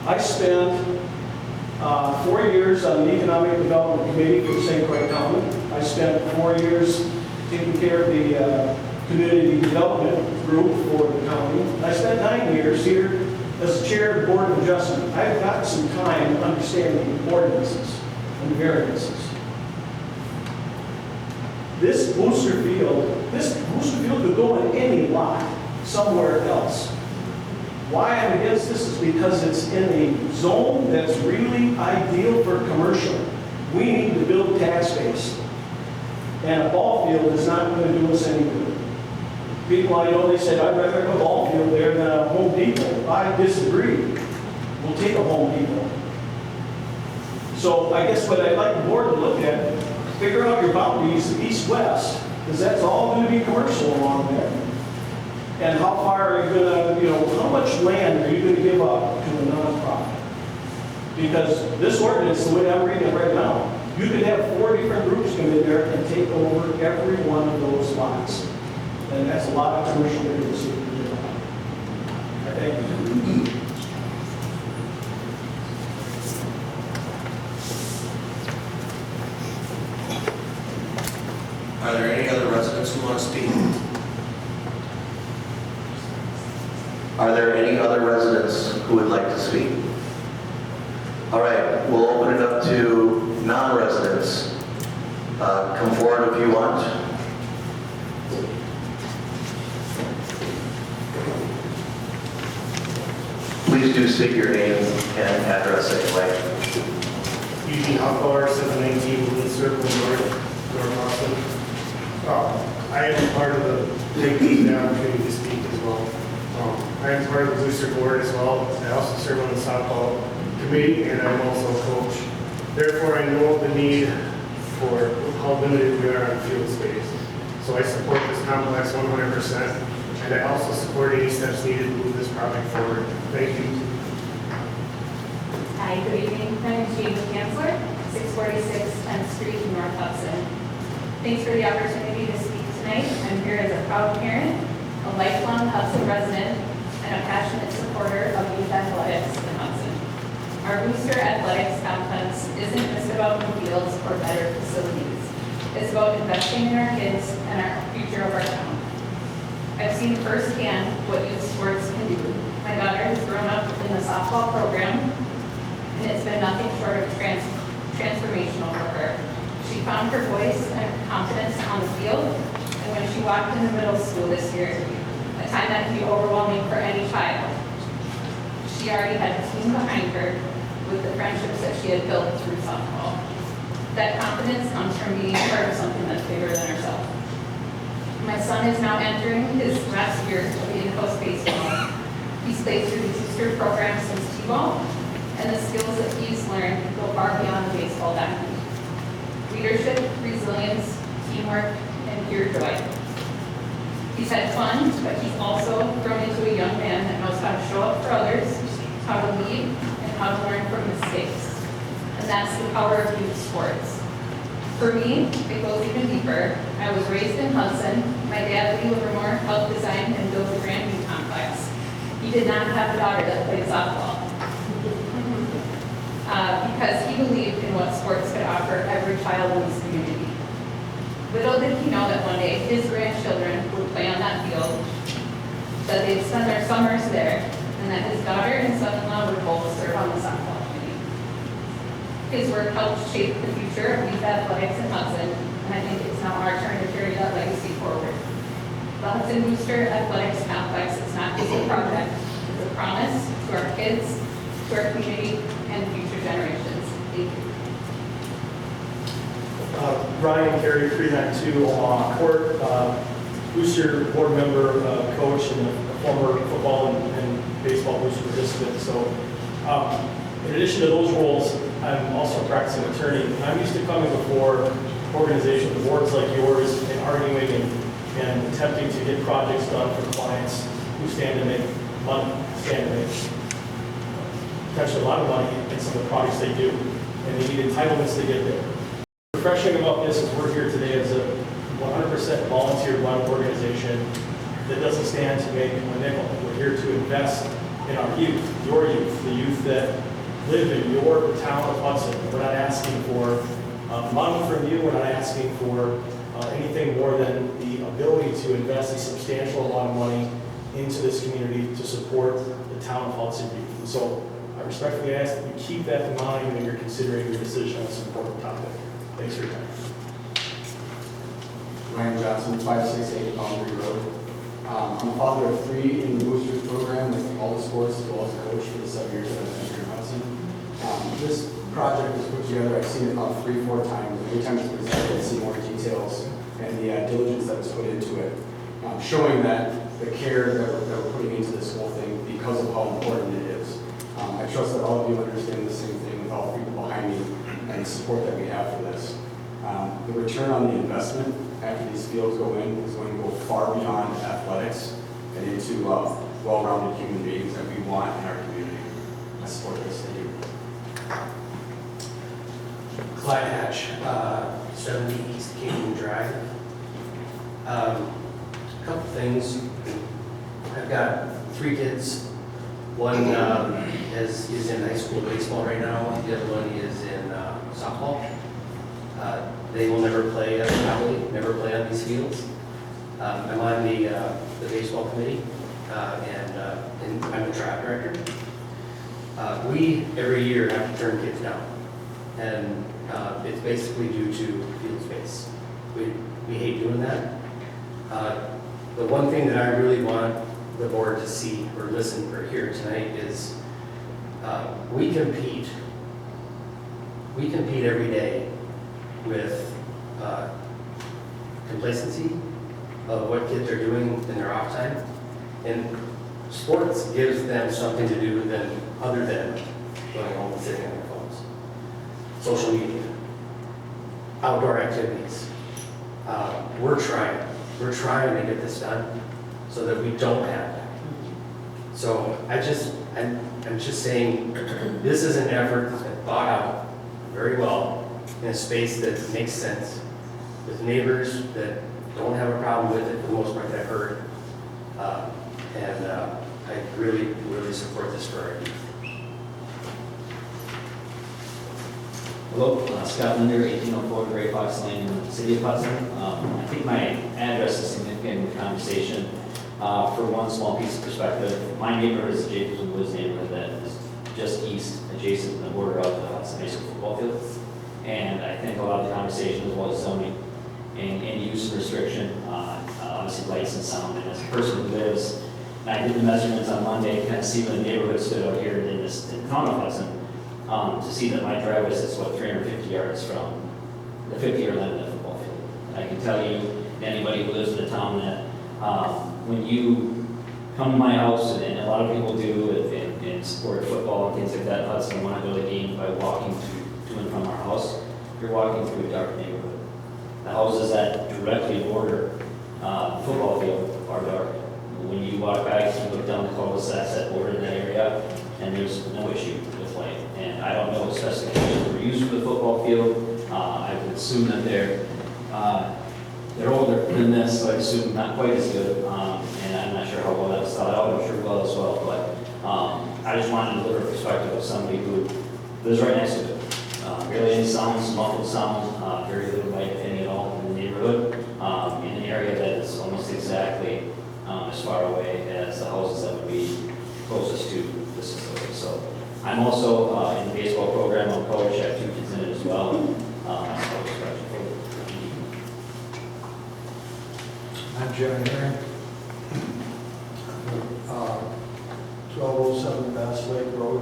I spent 4 years on the Economic Development Committee for St. Croix County. I spent 4 years taking care of the Community Development Group for the county. I spent 9 years here as chair of the Board of Adjustment. I've got some time understanding ordinances and variances. This booster field could go in any lot somewhere else. Why I'm against this is because it's in a zone that's really ideal for commercial. We need to build tax base. And a ball field is not going to do us any good. People I know, they said, I'd rather have a ball field there than a Home Depot. I disagree. We'll take a Home Depot. So I guess what I'd like the board to look at, figure out your boundaries east-west, Because that's all going to be commercial along there. And how far are you going to, how much land are you going to give up to a nonprofit? Because this ordinance, the way I'm reading it right now, you could have 4 different groups come in there and take over every one of those lots. And that's a lot of commercial real estate. I thank you. Are there any other residents who want to speak? Are there any other residents who would like to speak? All right, we'll open it up to non-residents. Come forward if you want. Please do state your name and address anyway. Eugene Huffar, 719 Woodland Circle, North Hudson. I am part of the taking the opportunity to speak as well. I am part of the booster board as well. I also serve on the softball committee, and I'm also a coach. Therefore, I know the need for how limited we are on field space. So I support this complex 100%, and I also support any steps needed to move this project forward. Thank you. Hi, good evening. My name is Jamie Kansler, 646 10th Street, North Hudson. Thanks for the opportunity to speak tonight. I'm here as a proud parent, a lifelong Hudson resident, and a passionate supporter of youth athletics in Hudson. Our booster athletics complex isn't just about new fields or better facilities. It's about investing in our kids and our future of our town. I've seen firsthand what youth sports can do. My daughter has grown up in the softball program, and it's been nothing short of transformational for her. She found her voice and confidence on the field, and when she walked into middle school this year, a time that can be overwhelming for any child, she already had a team behind her with the friendships that she had built through softball. That confidence comes from being part of something that's bigger than herself. My son is now entering his last year of in-house baseball. He's played through the booster program since T-ball, and the skills that he's learned go far beyond the baseball diamond. Leadership, resilience, teamwork, and pure joy. He's had fun, but he's also grown into a young man that knows how to show up for others, how to lead, and how to learn from mistakes. And that's the power of youth sports. For me, it goes even deeper. I was raised in Hudson. My dad, Lee Livermore, helped design and build the Grandview complex. He did not have a daughter that played softball. Because he believed in what sports could offer every child in this community. Little did he know that one day his grandchildren would play on that field, that they'd spend their summers there, and that his daughter and son-in-law would both serve on the softball committee. His work helped shape the future of youth athletics in Hudson, and I think it's now our turn to carry that legacy forward. The Hudson Booster Athletics Complex is not just a project, it's a promise to our kids, to our community, and future generations. Thank you. Ryan Carey, 392 Omaha Court, booster board member, coach, and a former football and baseball booster participant. So, in addition to those roles, I'm also a practicing attorney. And I'm used to coming before organizations, boards like yours, and arguing and attempting to get projects done for clients who stand to make money, stand to make potentially a lot of money in some of the projects they do, and they need entitlements to get there. Refreshing about this is we're here today as a 100% volunteer-run organization that doesn't stand to make a nickel. We're here to invest in our youth, your youth, the youth that live in your town of Hudson. We're not asking for money from you. We're not asking for anything more than the ability to invest a substantial amount of money into this community to support the town of Hudson youth. And so I respectfully ask that you keep that in mind when you're considering your decision on this important topic. Thanks for your time. Ryan Johnson, 568 Boundary Road. I'm a father of 3 in the boosters program with all the sports, as well as a coach for the 7 years that I've been here in Hudson. This project was put together, I've seen it about 3-4 times. Every time it's presented, I see more details and the diligence that was put into it, showing that the care that we're putting into this whole thing because of how important it is. I trust that all of you understand the same thing with all the people behind me and the support that we have for this. The return on the investment after these fields go in is going to go far beyond athletics and into well-rounded human beings that we want in our community. I support this. Thank you. Clyde Hatch, 70 East Canyon Drive. A couple things. I've got 3 kids. One is in high school baseball right now. The other one is in softball. They will never play never play on these fields. I'm on the baseball committee, and I'm the track director. We, every year, have to turn kids down. And it's basically due to field space. We hate doing that. The one thing that I really want the board to see or listen or hear tonight is we compete every day with complacency of what kids are doing in their off time. And sports gives them something to do other than going home and sitting on their phones. Social media, outdoor activities. We're trying to get this done so that we don't have that. So I'm just saying, this is an effort that's been thought out very well in a space that makes sense, with neighbors that don't have a problem with it for the most part that I've heard. I really, really support this for our youth. Hello, Scott Linder, 1804 Gray Fox Lane in the city of Hudson. I think my address is significant in the conversation. For one small piece of perspective, my neighborhood is the Jacobson Woods neighborhood that is just east, adjacent to the border of the Hudson High School football field. And I think a lot of the conversation as well as zoning and use restriction, obviously lights and sound. And as a person who lives, and I did the measurements on Monday, kind of see where the neighborhood stood out here in the town of Hudson. To see that my driveway sits, 350 yards from the 50-yard line of the football field. I can tell you, anybody who lives in the town, that when you come to my house, and a lot of people do, and support football and things like that, Hudson want to go to the game by walking to and from our house, you're walking through a dark neighborhood. The houses that directly border the football field are dark. When you walk back, you look down the cul-de-sacs that border that area, and there's no issue with light. And I don't know what specifications were used for the football field. I would assume that they're older than this, so I assume not quite as good. And I'm not sure how well that was thought out. I'm sure well as well. But I just wanted to deliver a perspective of somebody who lives right next to it. Barely any sounds, muffled sounds, very little light, if any at all, in the neighborhood, in an area that is almost exactly as far away as the houses that would be closest to this facility. So I'm also in the baseball program. I'm coach. I have 2 kids in it as well. I'm Jerry Herring, 1207 Bass Lake Road,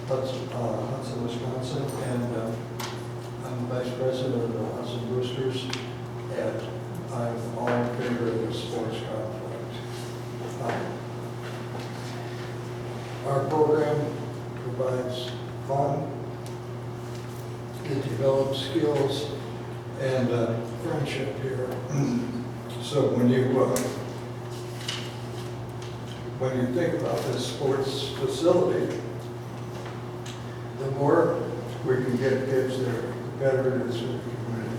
Hudson, Wisconsin, and I'm the Vice President of the Hudson Boosters, and I'm all in favor of the sports conflict. Our program provides fun, it develops skills and friendship here. So when you think about this sports facility, the more we can get kids there, the better it is for the community.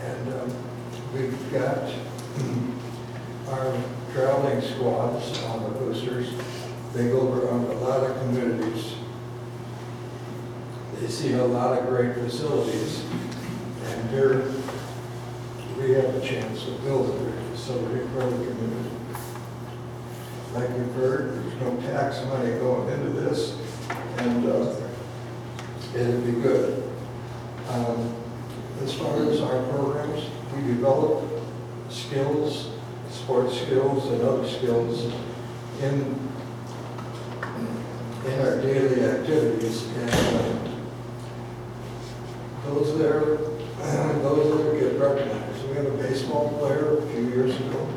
And we've got our traveling squads on the boosters. They go around a lot of communities. They see a lot of great facilities. And here we have a chance to build a great facility for the community. Like you've heard, there's no tax money going into this, and it'll be good. As far as our programs, we develop skills, sports skills and other skills in our daily activities, and those that get recognized. We had a baseball player a few years ago.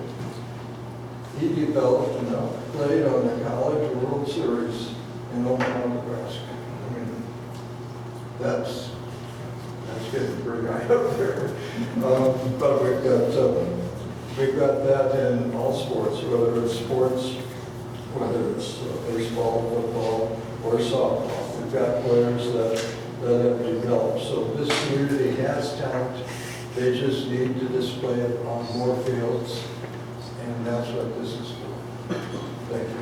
He developed and played on the College World Series in Omaha, Nebraska. I mean, that's kid to bring guy up there. But we've got that in all sports, whether it's baseball, football, or softball. We've got players that have developed. So this community has talent. They just need to display it on more fields, and that's what this is for. Thank you.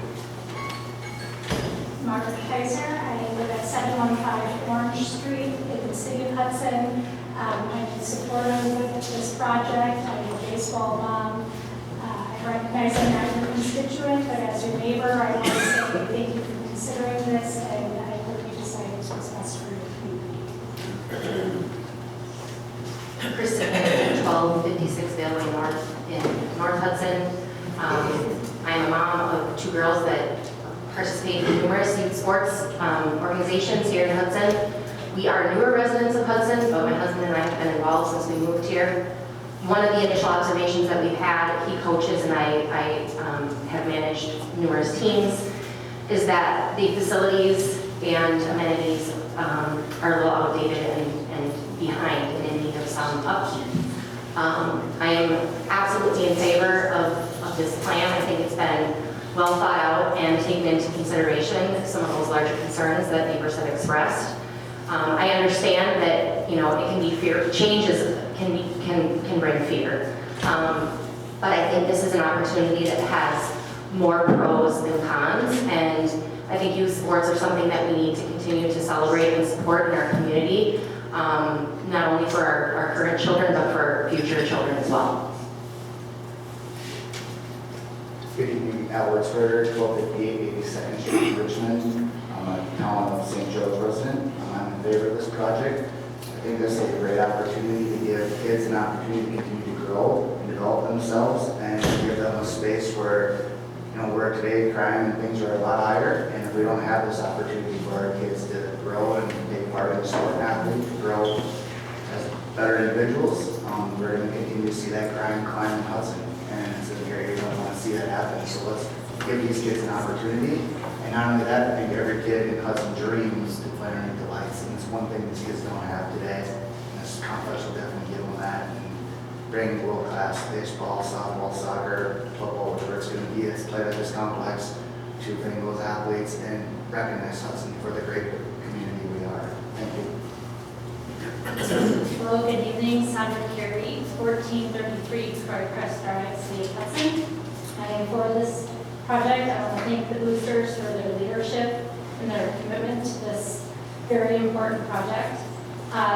Margaret Kaiser. I live at 715 Orange Street in the city of Hudson. I'm supportive of this project. I'm a baseball mom. I recognize I'm not your constituent, but as your neighbor, I want to say thank you for considering this, and I hope you decide this was best for your community. Kristen, 1256 Valley North in North Hudson. I'm a mom of 2 girls that participate in numerous youth sports organizations here in Hudson. We are newer residents of Hudson, but my husband and I have been involved since we moved here. One of the initial observations that we've had, he coaches and I have managed numerous teams, is that the facilities and amenities are a little outdated and behind and in need of some upkeep. I am absolutely in favor of this plan. I think it's been well thought out and taken into consideration some of those larger concerns that neighbors have expressed. I understand that, it can be fear, changes can bring fear. But I think this is an opportunity that has more pros than cons, and I think youth sports are something that we need to continue to celebrate and support in our community, not only for our current children, but for future children as well. Good evening, Al Wertzberger, 1258 82nd Street, Richmond. I'm a town of St. Joe's resident. I'm in favor of this project. I think this is a great opportunity to give kids an opportunity to continue to grow and develop themselves, and give them a space where, where today crime and things are a lot higher, and if we don't have this opportunity for our kids to grow and take part in the sport and athlete, to grow as better individuals, we're going to continue to see that crime climb in Hudson, and it's an area we don't want to see that happen. So let's give these kids an opportunity. And not only that, I think every kid in Hudson dreams to play underneath the lights, and it's one thing these kids don't have today. And this complex will definitely give them that, and bring world-class baseball, softball, soccer, football, whatever it's going to be. It's played at this complex to bring those athletes and recognize Hudson for the great community we are. Thank you. Hello, good evening. Sandra Carey, 1433 Crest Drive, City of Hudson. I am for this project. I want to thank the boosters for their leadership and their commitment to this very important project.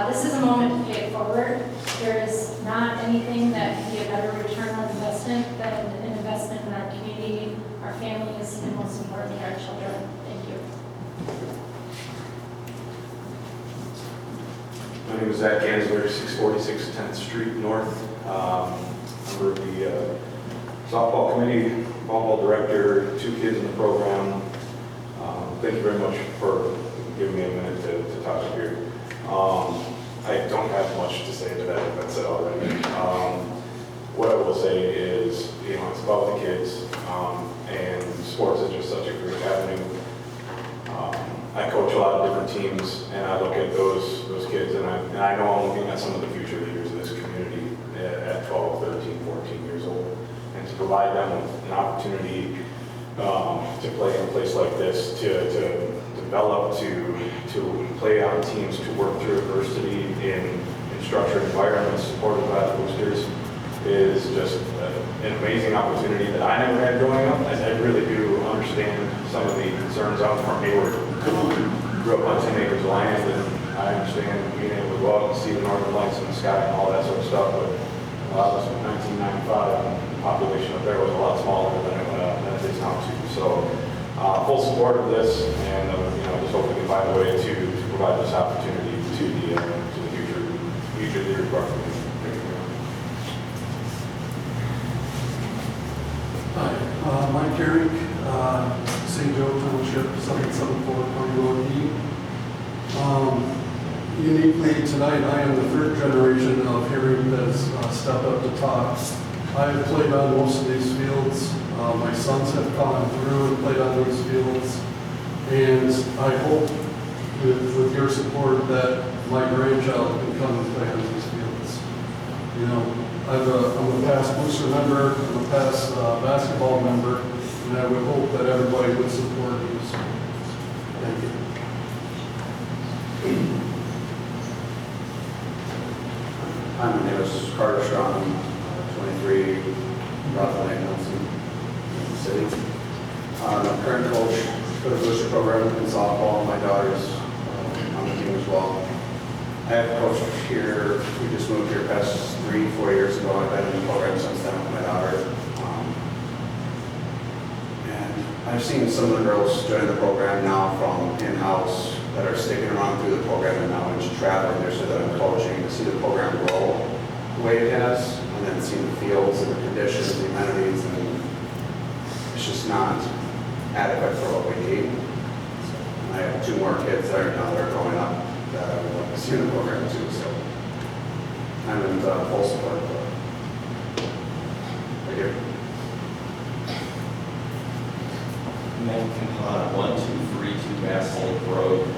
This is a moment to pay it forward. There is not anything that can be a better return on investment than an investment in our community, our families, and most importantly, our children. Thank you. My name is Zach Gansler, 646 10th Street North. Member of the softball committee, volleyball director, 2 kids in the program. Thank you very much for giving me a minute to talk up here. I don't have much to say to that, if that's it already. What I will say is, it's about the kids, and sports is just such a great avenue. I coach a lot of different teams, and I look at those kids, and I know I'm looking at some of the future leaders in this community at 12, 13, 14 years old, and to provide them with an opportunity to play in a place like this, to develop, to play on teams, to work through adversity in structured environments supported by the boosters is just an amazing opportunity that I never had growing up. I really do understand some of the concerns. I'm from Hayward, grew up on 10 acres of land, and I understand being able to go out and see the northern lights in the sky and all that sort of stuff, but a lot of us in 1995, and the population up there was a lot smaller than it is now too. So full support of this, and just hope we can find a way to provide this opportunity to the future leaders of our community. Thank you very much. Hi, Mike Herrick, St. Joe Township, 774 County Road E. Uniquely tonight, I am the 3rd generation of Herrick that's stepped up to talk. I have played on most of these fields. My sons have gone through and played on those fields. And I hope with your support, that my grandchild can come and play on these fields. You know, I'm a past booster member, I'm a past basketball member, and I would hope that everybody would support these. Thank you. Hi, my name is Carter Strong, 23, Rockland Lane, Hudson, City. I'm a current coach for the booster program in softball. My daughter's on the team as well. I have coached here, we just moved here past 3-4 years ago. I've been in the program since then with my daughter. And I've seen some of the girls join the program now from in-house that are sticking around through the program and now into traveling there so that I'm coaching to see the program grow the way it has, and then seeing the fields and the conditions, the amenities, and it's just not adequate for what we need. I have 2 more kids that are now they're growing up that I would like to see in the program too, so I'm in full support of it. Thank you. Matt Campana, 1232 Bass Lake Road.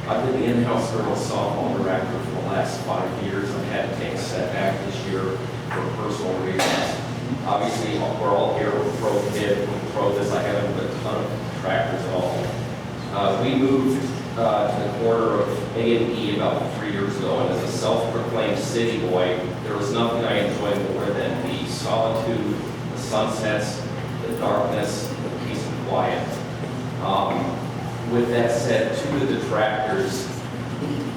I've been the in-house girls softball director for the last 5 years. I've had to take a setback this year for personal reasons. Obviously, we're all here with pro kid, with pro this. I haven't put a ton of tractors at all. We moved to the corner of A and E about 3 years ago, and as a self-proclaimed city boy, there was nothing I enjoyed more than the solitude, the sunsets, the darkness, the peace and quiet. With that said, 2 of the detractors,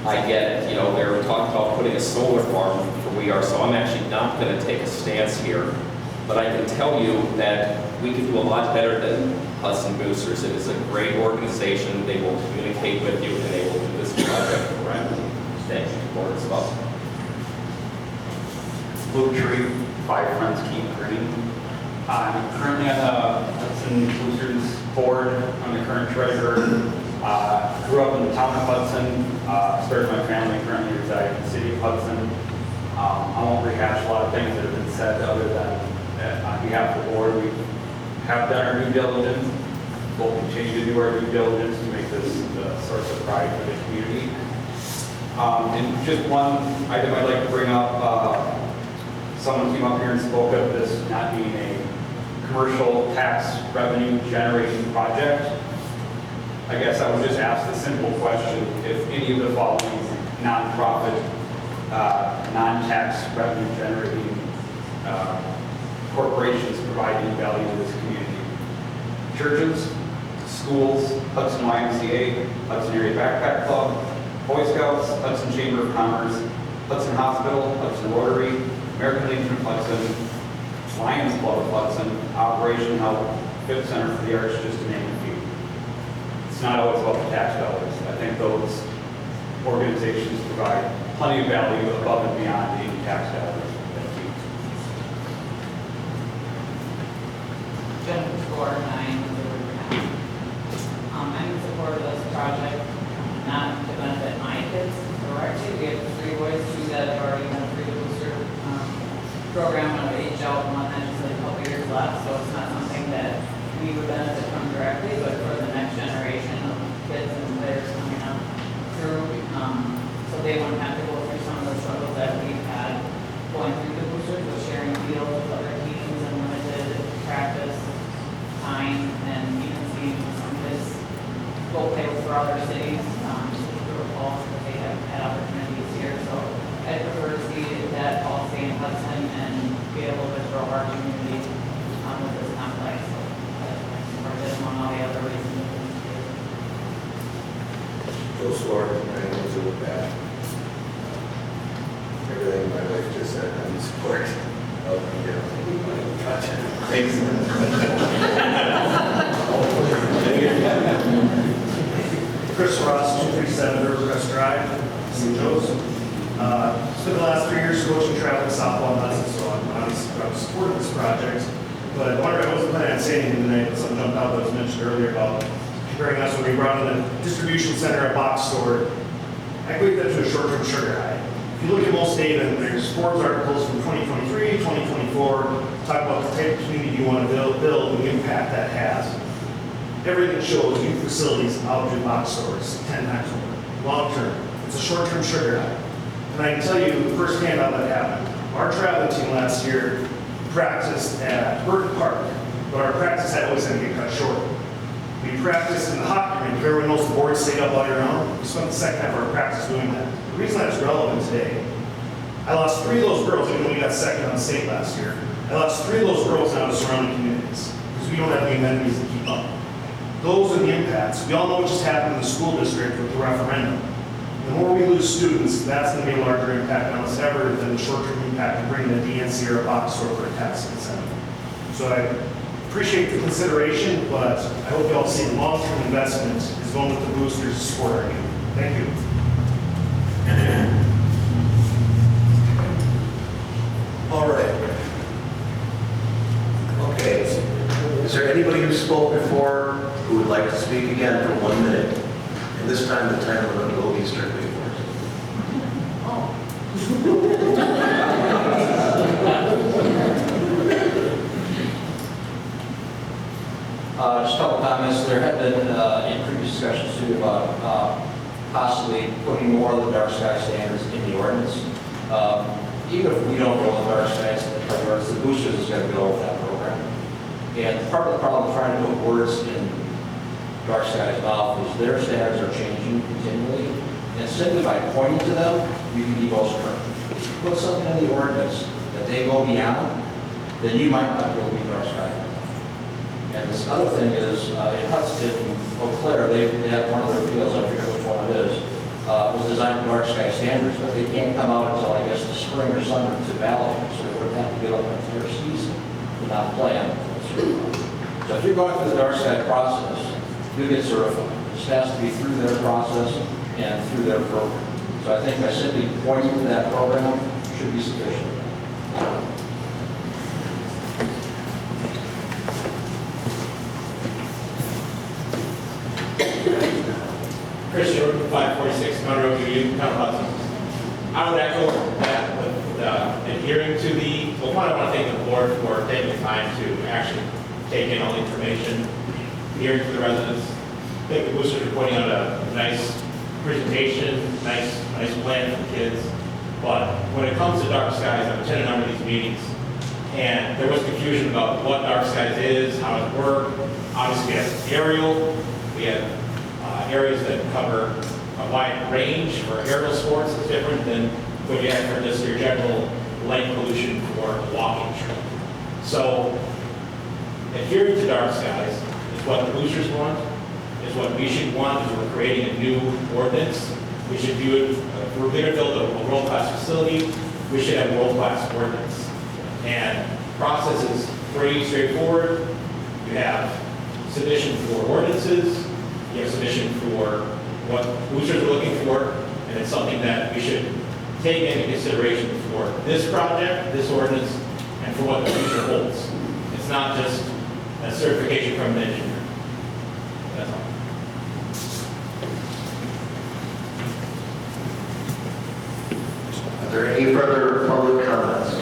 I get it. You know, they were talking about putting a solar farm where we are, so I'm actually not going to take a stance here. But I can tell you that we can do a lot better than Hudson Boosters. It is a great organization. They will communicate with you, and they will do this project correctly. Thank you for this well. Blue Tree, 5 Friends Keep Green. I'm currently on the Hudson Boosters board. I'm the current treasurer. Grew up in the town of Hudson. Started my family, currently reside in the city of Hudson. I won't rehash a lot of things that have been said other than that on behalf of the board, we have done our due diligence. We'll continue to do our due diligence to make this a source of pride for the community. And just one item I'd like to bring up, someone came up here and spoke of this not being a commercial tax revenue generating project. I guess I would just ask the simple question, if any of the following nonprofit, non-tax revenue generating corporations provide any value to this community. Churches, schools, Hudson YMCA, Hudson Area Backpack Club, Boy Scouts, Hudson Chamber of Commerce, Hudson Hospital, Hudson Rotary, American Legion of Hudson, Lions Club of Hudson, Operation Help, Fifth Center for the Arts, just to name a few. It's not always about the tax dollars. I think those organizations provide plenty of value above and beyond any tax dollars. Jennifer Gore, 9 I'm in support of this project, not to benefit my kids directly. We have 3 boys, 2 that have already been through the booster program and have aged out, and one that just has a couple years left, so it's not something that we would benefit from directly, but for the next generation of kids and players coming up through, so they won't have to go through some of the struggles that we've had going through the boosters with sharing fields with other teams and limited practice time, and even seeing some kids go play for other cities, through falls, that they have had opportunities here. So I prefer to see that all stay in Hudson and be able to grow our community with this complex. So that's just among all the other reasons. Joe Swart, I answer with that. Everything my wife just said, I'm in support of the project. Thanks. Chris Ross, 237 Rivercrest Drive, St. Joe's. Spent the last 3 years coaching traveling softball in Hudson, so I'm obviously supporting this project. But I wasn't planning on saying anything tonight, but something jumped out that was mentioned earlier about comparing us when we brought in a distribution center, a box store. I equate that to a short-term sugar high. If you look at most data, and there's Forbes articles from 2023, 2024, talk about the type of community you want to build and the impact that has. Everything shows youth facilities outdo box stores 10 times over. long-term. It's a short-term sugar high. And I can tell you firsthand how that happened. Our traveling team last year practiced at Burton Park, but our practice had always had to get cut short. We practiced in the hockey rink. If everyone knows the board stayed up all year round, we spent the second half of our practice doing that. The reason that's relevant today, I lost 3 of those girls, even though we got second on the state last year. I lost 3 of those girls down to surrounding communities because we don't have the amenities to keep up. Those are the impacts. We all know what just happened in the school district with the referendum. The more we lose students, that's going to be a larger impact on us ever than the short-term impact of bringing a DNC or a box store for a tax incentive. So I appreciate the consideration, but I hope you all see the long-term investment is going with the boosters to support our youth. Thank you. All right. Okay. Is there anybody who spoke before who would like to speak again for 1 minute? And this time the time limit will be strictly enforced. Just a couple comments. There have been in previous discussions too about possibly putting more of the dark sky standards in the ordinance. Even if we don't go with dark skies in the ordinance, the boosters is going to go with that program. And part of the problem trying to put words in dark skies mouth is their standards are changing continually. And simply by pointing to them, you can be most current. If you put something in the ordinance that they go beyond, then you might not go be dark sky. And this other thing is, in Hudson, in Eau Claire, they have one of their fields, I forget which one it is, was designed for dark sky standards, but they can't come out until, I guess, the spring or summer to validate. So they would have to get up an entire season to not plan. So if you're going through the dark sky process, you get certified. This has to be through their process and through their program. So I think by simply pointing to that program should be sufficient. Chris Short, 546 Monroe Union, Town of Hudson. I would echo that with adhering to the, well, one, I want to thank the board for taking the time to actually take in all the information, adhering to the residents. I think the boosters are pointing out a nice presentation, nice plan for the kids. But when it comes to dark skies, I've attended a number of these meetings, and there was confusion about what dark skies is, how it works. Obviously, we have aerial, we have areas that cover a wide range. For aerial sports, it's different than what you have for just your general light pollution for a walking trail. So, adhering to dark skies is what the boosters want, is what we should want as we're creating a new ordinance. We should view it, if we're going to build a world-class facility, we should have world-class ordinance. And the process is pretty straightforward. You have submission for ordinances, you have submission for what boosters are looking for, and it's something that we should take into consideration for this project, this ordinance, and for what the future holds. It's not just a certification from an engineer. That's all. Are there any further public comments?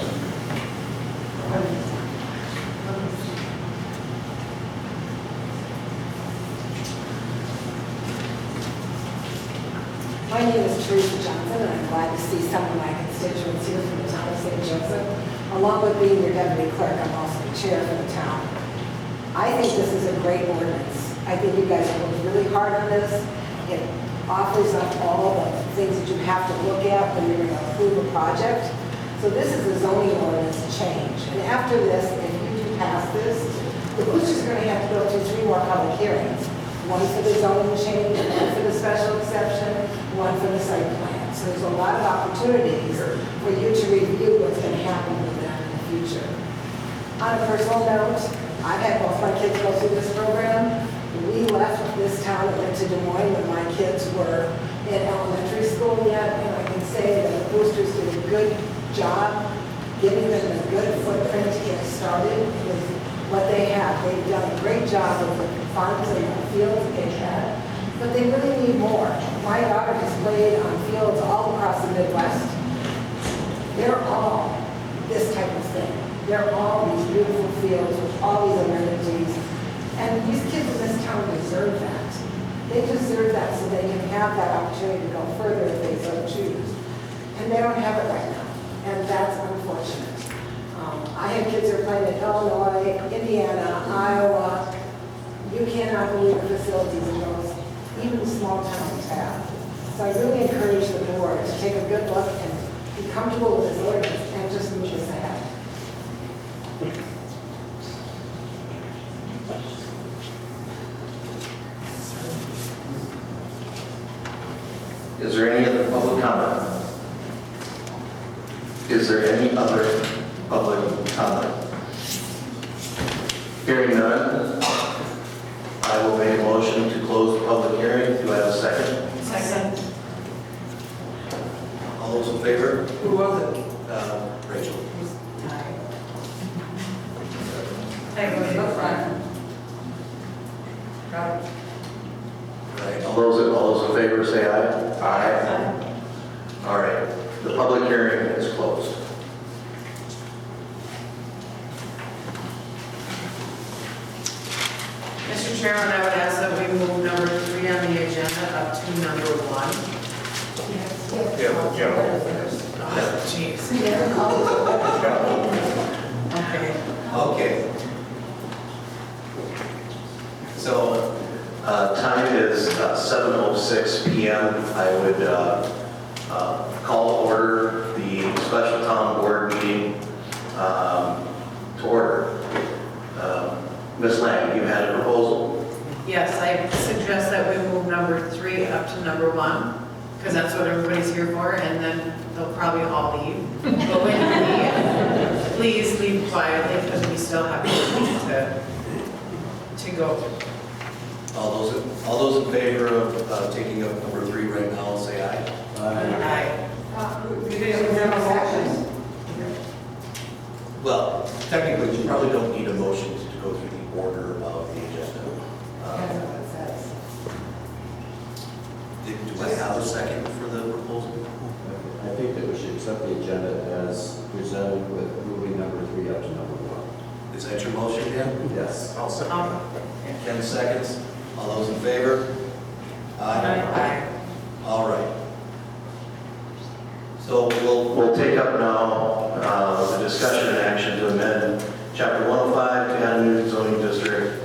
My name is Teresa Johnson, and I'm glad to see some of my constituents here from the town of St. Joseph. Along with being your deputy clerk, I'm also the chair for the town. I think this is a great ordinance. I think you guys have worked really hard on this. It offers up all the things that you have to look at when you're going to approve a project. So this is a zoning ordinance change. And after this, if you do pass this, the boosters are going to have to go through 3 more public hearings. One for the zoning change, one for the special exception, one for the site plan. So there's a lot of opportunities for you to review what's going to happen with them in the future. On a personal note, I've had both my kids go through this program. We left this town and went to Des Moines when my kids were in elementary school yet, and I can say that the boosters did a good job giving them a good footprint to get started with what they have. They've done a great job with the farms and the fields that they had, but they really need more. My daughter has played on fields all across the Midwest. They're all this type of thing. They're all these beautiful fields with all these amenities. And these kids in this town deserve that. They deserve that so they can have that opportunity to go further if they so choose. And they don't have it right now, and that's unfortunate. I have kids who are playing in Illinois, Indiana, Iowa. You cannot believe the facilities in those, even small towns have. So I really encourage the board to take a good look and be comfortable with this ordinance and just move this ahead. Is there any other public comment? Is there any other public comment? Hearing none, I will make a motion to close the public hearing. Do I have a second? Second. All those in favor? Who was it? Rachel. Right. All those in favor say aye. Aye. All right. The public hearing is closed. Mr. Chairman, I would ask that we move number 3 on the agenda up to number 1. Oh, jeez. Okay. So, time is 7:06 p.m. I would call to order the special town board meeting to order. Ms. Lang, you had a proposal? Yes, I suggest that we move number 3 up to number 1, because that's what everybody's here for, and then they'll probably all leave. But when you leave, please leave quietly, because we still have to go. All those in favor of taking up number 3 right now, say aye. Aye. Well, technically, you probably don't need a motion to go through the order of the agenda. Do I have a second for the proposal? I think that we should accept the agenda as presented with moving number 3 up to number 1. Is that your motion, Ken? Yes. I'll second. 10 seconds. All those in favor? Aye. All right. So we'll take up now the discussion and action to amend Chapter 105, Cannon zoning district,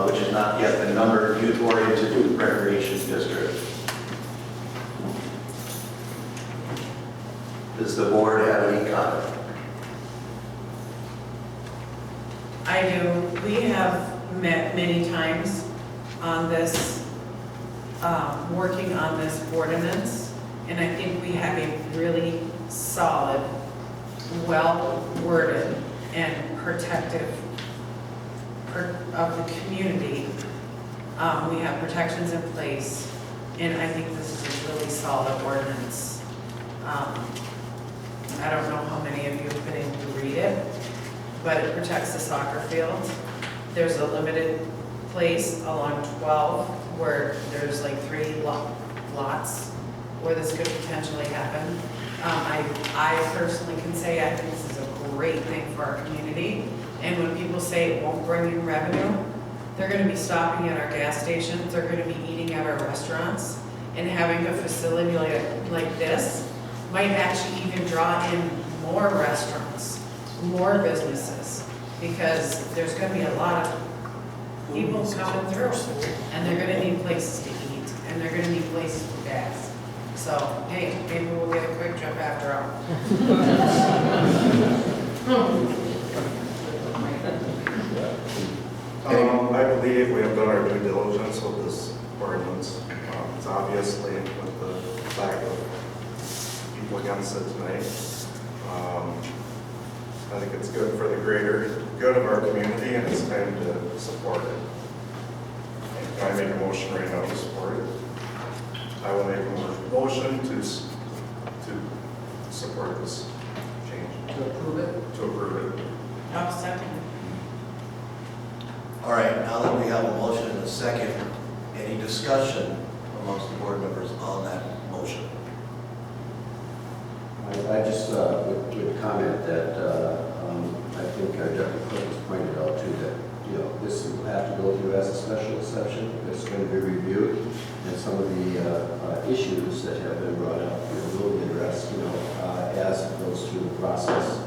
which is not yet the numbered Youth-Oriented Recreation District. Does the board have any comment? I do. We have met many times on this, working on this ordinance, and I think we have a really solid, well-worded, and protective of the community. We have protections in place, and I think this is a really solid ordinance. I don't know how many of you have been able to read it, but it protects the soccer field. There's a limited place along 12 where there's like 3 lots where this could potentially happen. I personally can say I think this is a great thing for our community. And when people say it won't bring in revenue, they're going to be stopping at our gas stations, they're going to be eating at our restaurants, and having a facility like this might actually even draw in more restaurants, more businesses, because there's going to be a lot of people coming through, and they're going to need places to eat, and they're going to need places for gas. So, hey, maybe we'll get a quick trip after all. I believe we have done our due diligence with this ordinance. It's obviously with the lack of people against it tonight. I think it's good for the greater good of our community, and it's time to support it. Can I make a motion right now to support it? I will make a motion to support this change. To approve it? To approve it. I'll second. All right, now that we have a motion and a second, any discussion amongst the board members on that motion? I just would comment that I think our deputy clerk has pointed out too that this will have to go through as a special exception. It's going to be reviewed, and some of the issues that have been brought up will be addressed, as it goes through the process.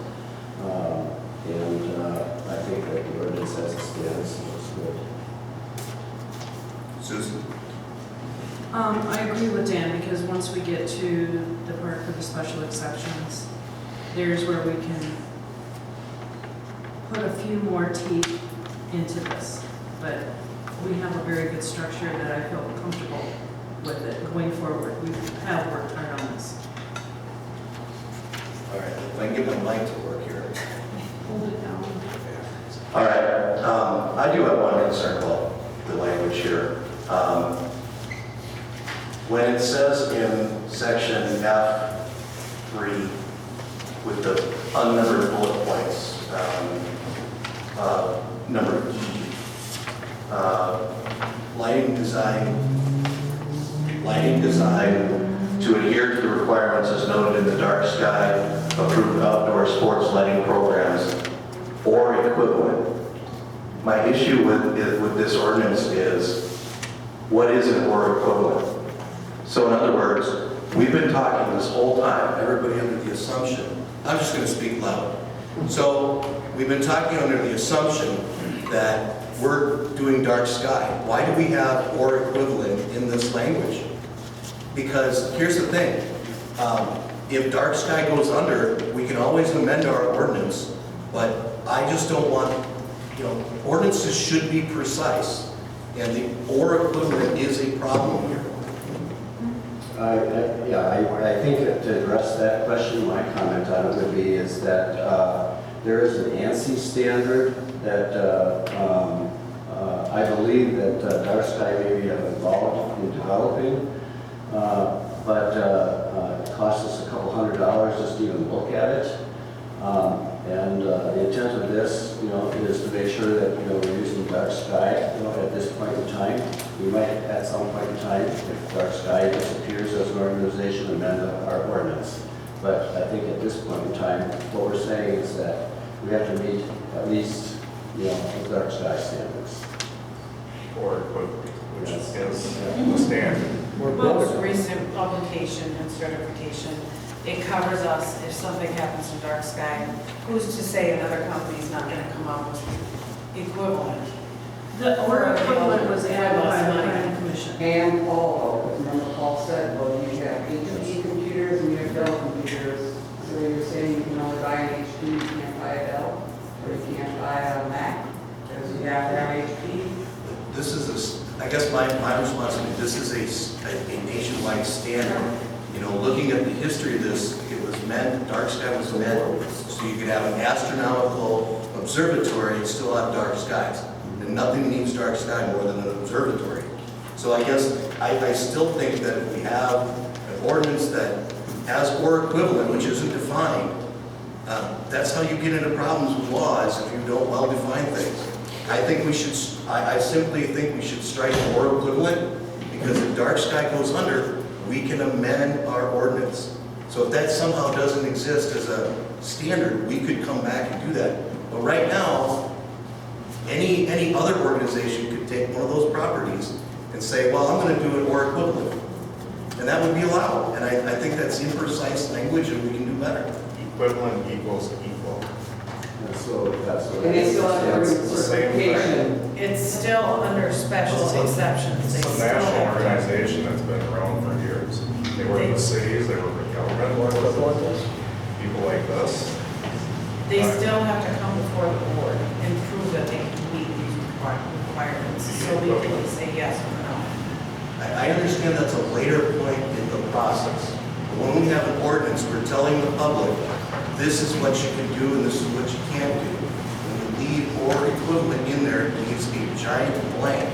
And I think that the ordinance as it stands looks good. Susan? I agree with Dan, because once we get to the part for the special exceptions, there's where we can put a few more teeth into this. But we have a very good structure that I feel comfortable with it going forward. We have worked hard on this. All right, if I can get my mic to work here. Hold it down. All right, I do have one concern about the language here. When it says in section F3 with the unnumbered bullet points, number E, lighting design to adhere to the requirements as noted in the dark sky approved outdoor sports lighting programs or equivalent. My issue with this ordinance is, what is an or equivalent? So in other words, we've been talking this whole time, everybody under the assumption, I'm just going to speak loud. So we've been talking under the assumption that we're doing dark sky. Why do we have or equivalent in this language? Because here's the thing, if dark sky goes under, we can always amend our ordinance, but I just don't want, ordinances should be precise, and the or equivalent is a problem here. I think that to address that question, my comment on it would be is that there is an ANSI standard that I believe that dark sky may be involved in developing, but it costs us a couple $100 just to even look at it. And the intent of this, is to make sure that, we're using dark sky, at this point in time. We might, at some point in time, if dark sky disappears as an organization, amend our ordinance. But I think at this point in time, what we're saying is that we have to meet at least, the dark sky standards. Or equivalent, which is the standard. Most recent publication and certification, it covers us if something happens in dark sky. Who's to say another company's not going to come up with equivalent? The or equivalent was added by the planning commission. And Paul, remember Paul said, well, you have HP computers and you have Dell computers. So you're saying you can only buy an HP, you can't buy a Dell, or you can't buy a Mac, because you have to have HP. This is, I guess my responsibility, this is a nationwide standard. Looking at the history of this, it was meant, dark sky was meant, so you could have an astronomical observatory and still have dark skies. And nothing needs dark sky more than an observatory. So I guess I still think that if we have an ordinance that has or equivalent, which isn't defined, that's how you get into problems with laws if you don't well define things. I simply think we should strike or equivalent, because if dark sky goes under, we can amend our ordinance. So if that somehow doesn't exist as a standard, we could come back and do that. But right now, any other organization could take one of those properties and say, well, I'm going to do it or equivalent. And that would be allowed. And I think that's imprecise language, and we can do better. Equivalent equals equal. And it's still under certification. It's still under special exceptions. They It's a still national have to- organization that's been around for years. They work with cities, they work with government, people like us. They still have to come before the board and prove that they can meet these requirements, so we can say yes or no. I understand that's a later point in the process. But when we have an ordinance, we're telling the public, this is what you can do and this is what you can't do. When you leave or equivalent in there, it leaves a giant blank.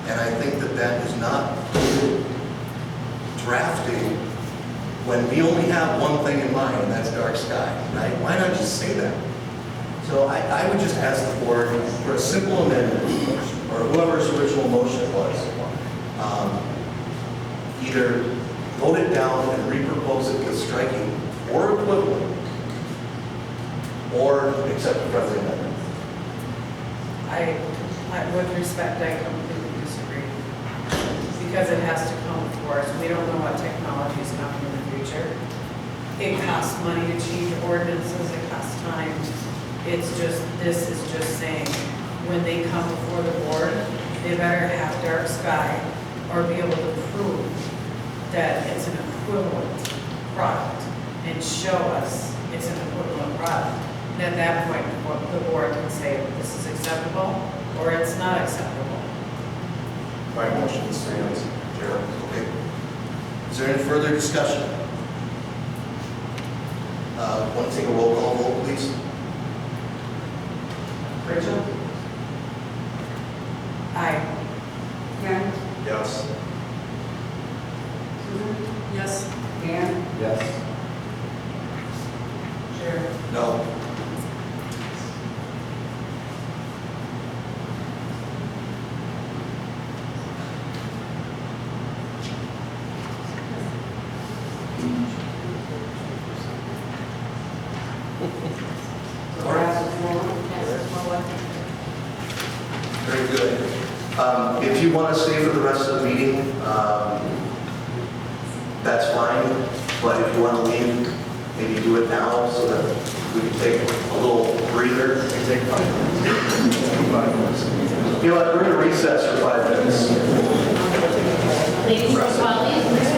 And I think that that is not drafting when we only have one thing in mind, and that's dark sky, right? Why not just say that? So I would just ask the board for a simple amendment, or whoever's original motion was, either vote it down and repropose it with striking or equivalent, or accept the friendly amendment. I With respect, I completely disagree. Because it has to come before us. We don't know what technology is coming in the future. It costs money to change ordinances, it costs time. It's just, this is just saying, when they come before the board, they better have dark sky or be able to prove that it's an equivalent product and show us it's an equivalent product. And at that point, the board can say, this is acceptable or it's not acceptable. My motion stands. Gerald, okay. Is there any further discussion? Want to take a roll call vote, please? Rachel? Aye. Ken? Yes. Susan? Yes. Dan? Yes. Chair? No. Very good. If you want to stay for the rest of the meeting, that's fine. But if you want to leave, maybe do it now so that we can take a little breather and take 5 minutes. 5 minutes. You know what, we're going to recess for 5 minutes. Ladies and gentlemen,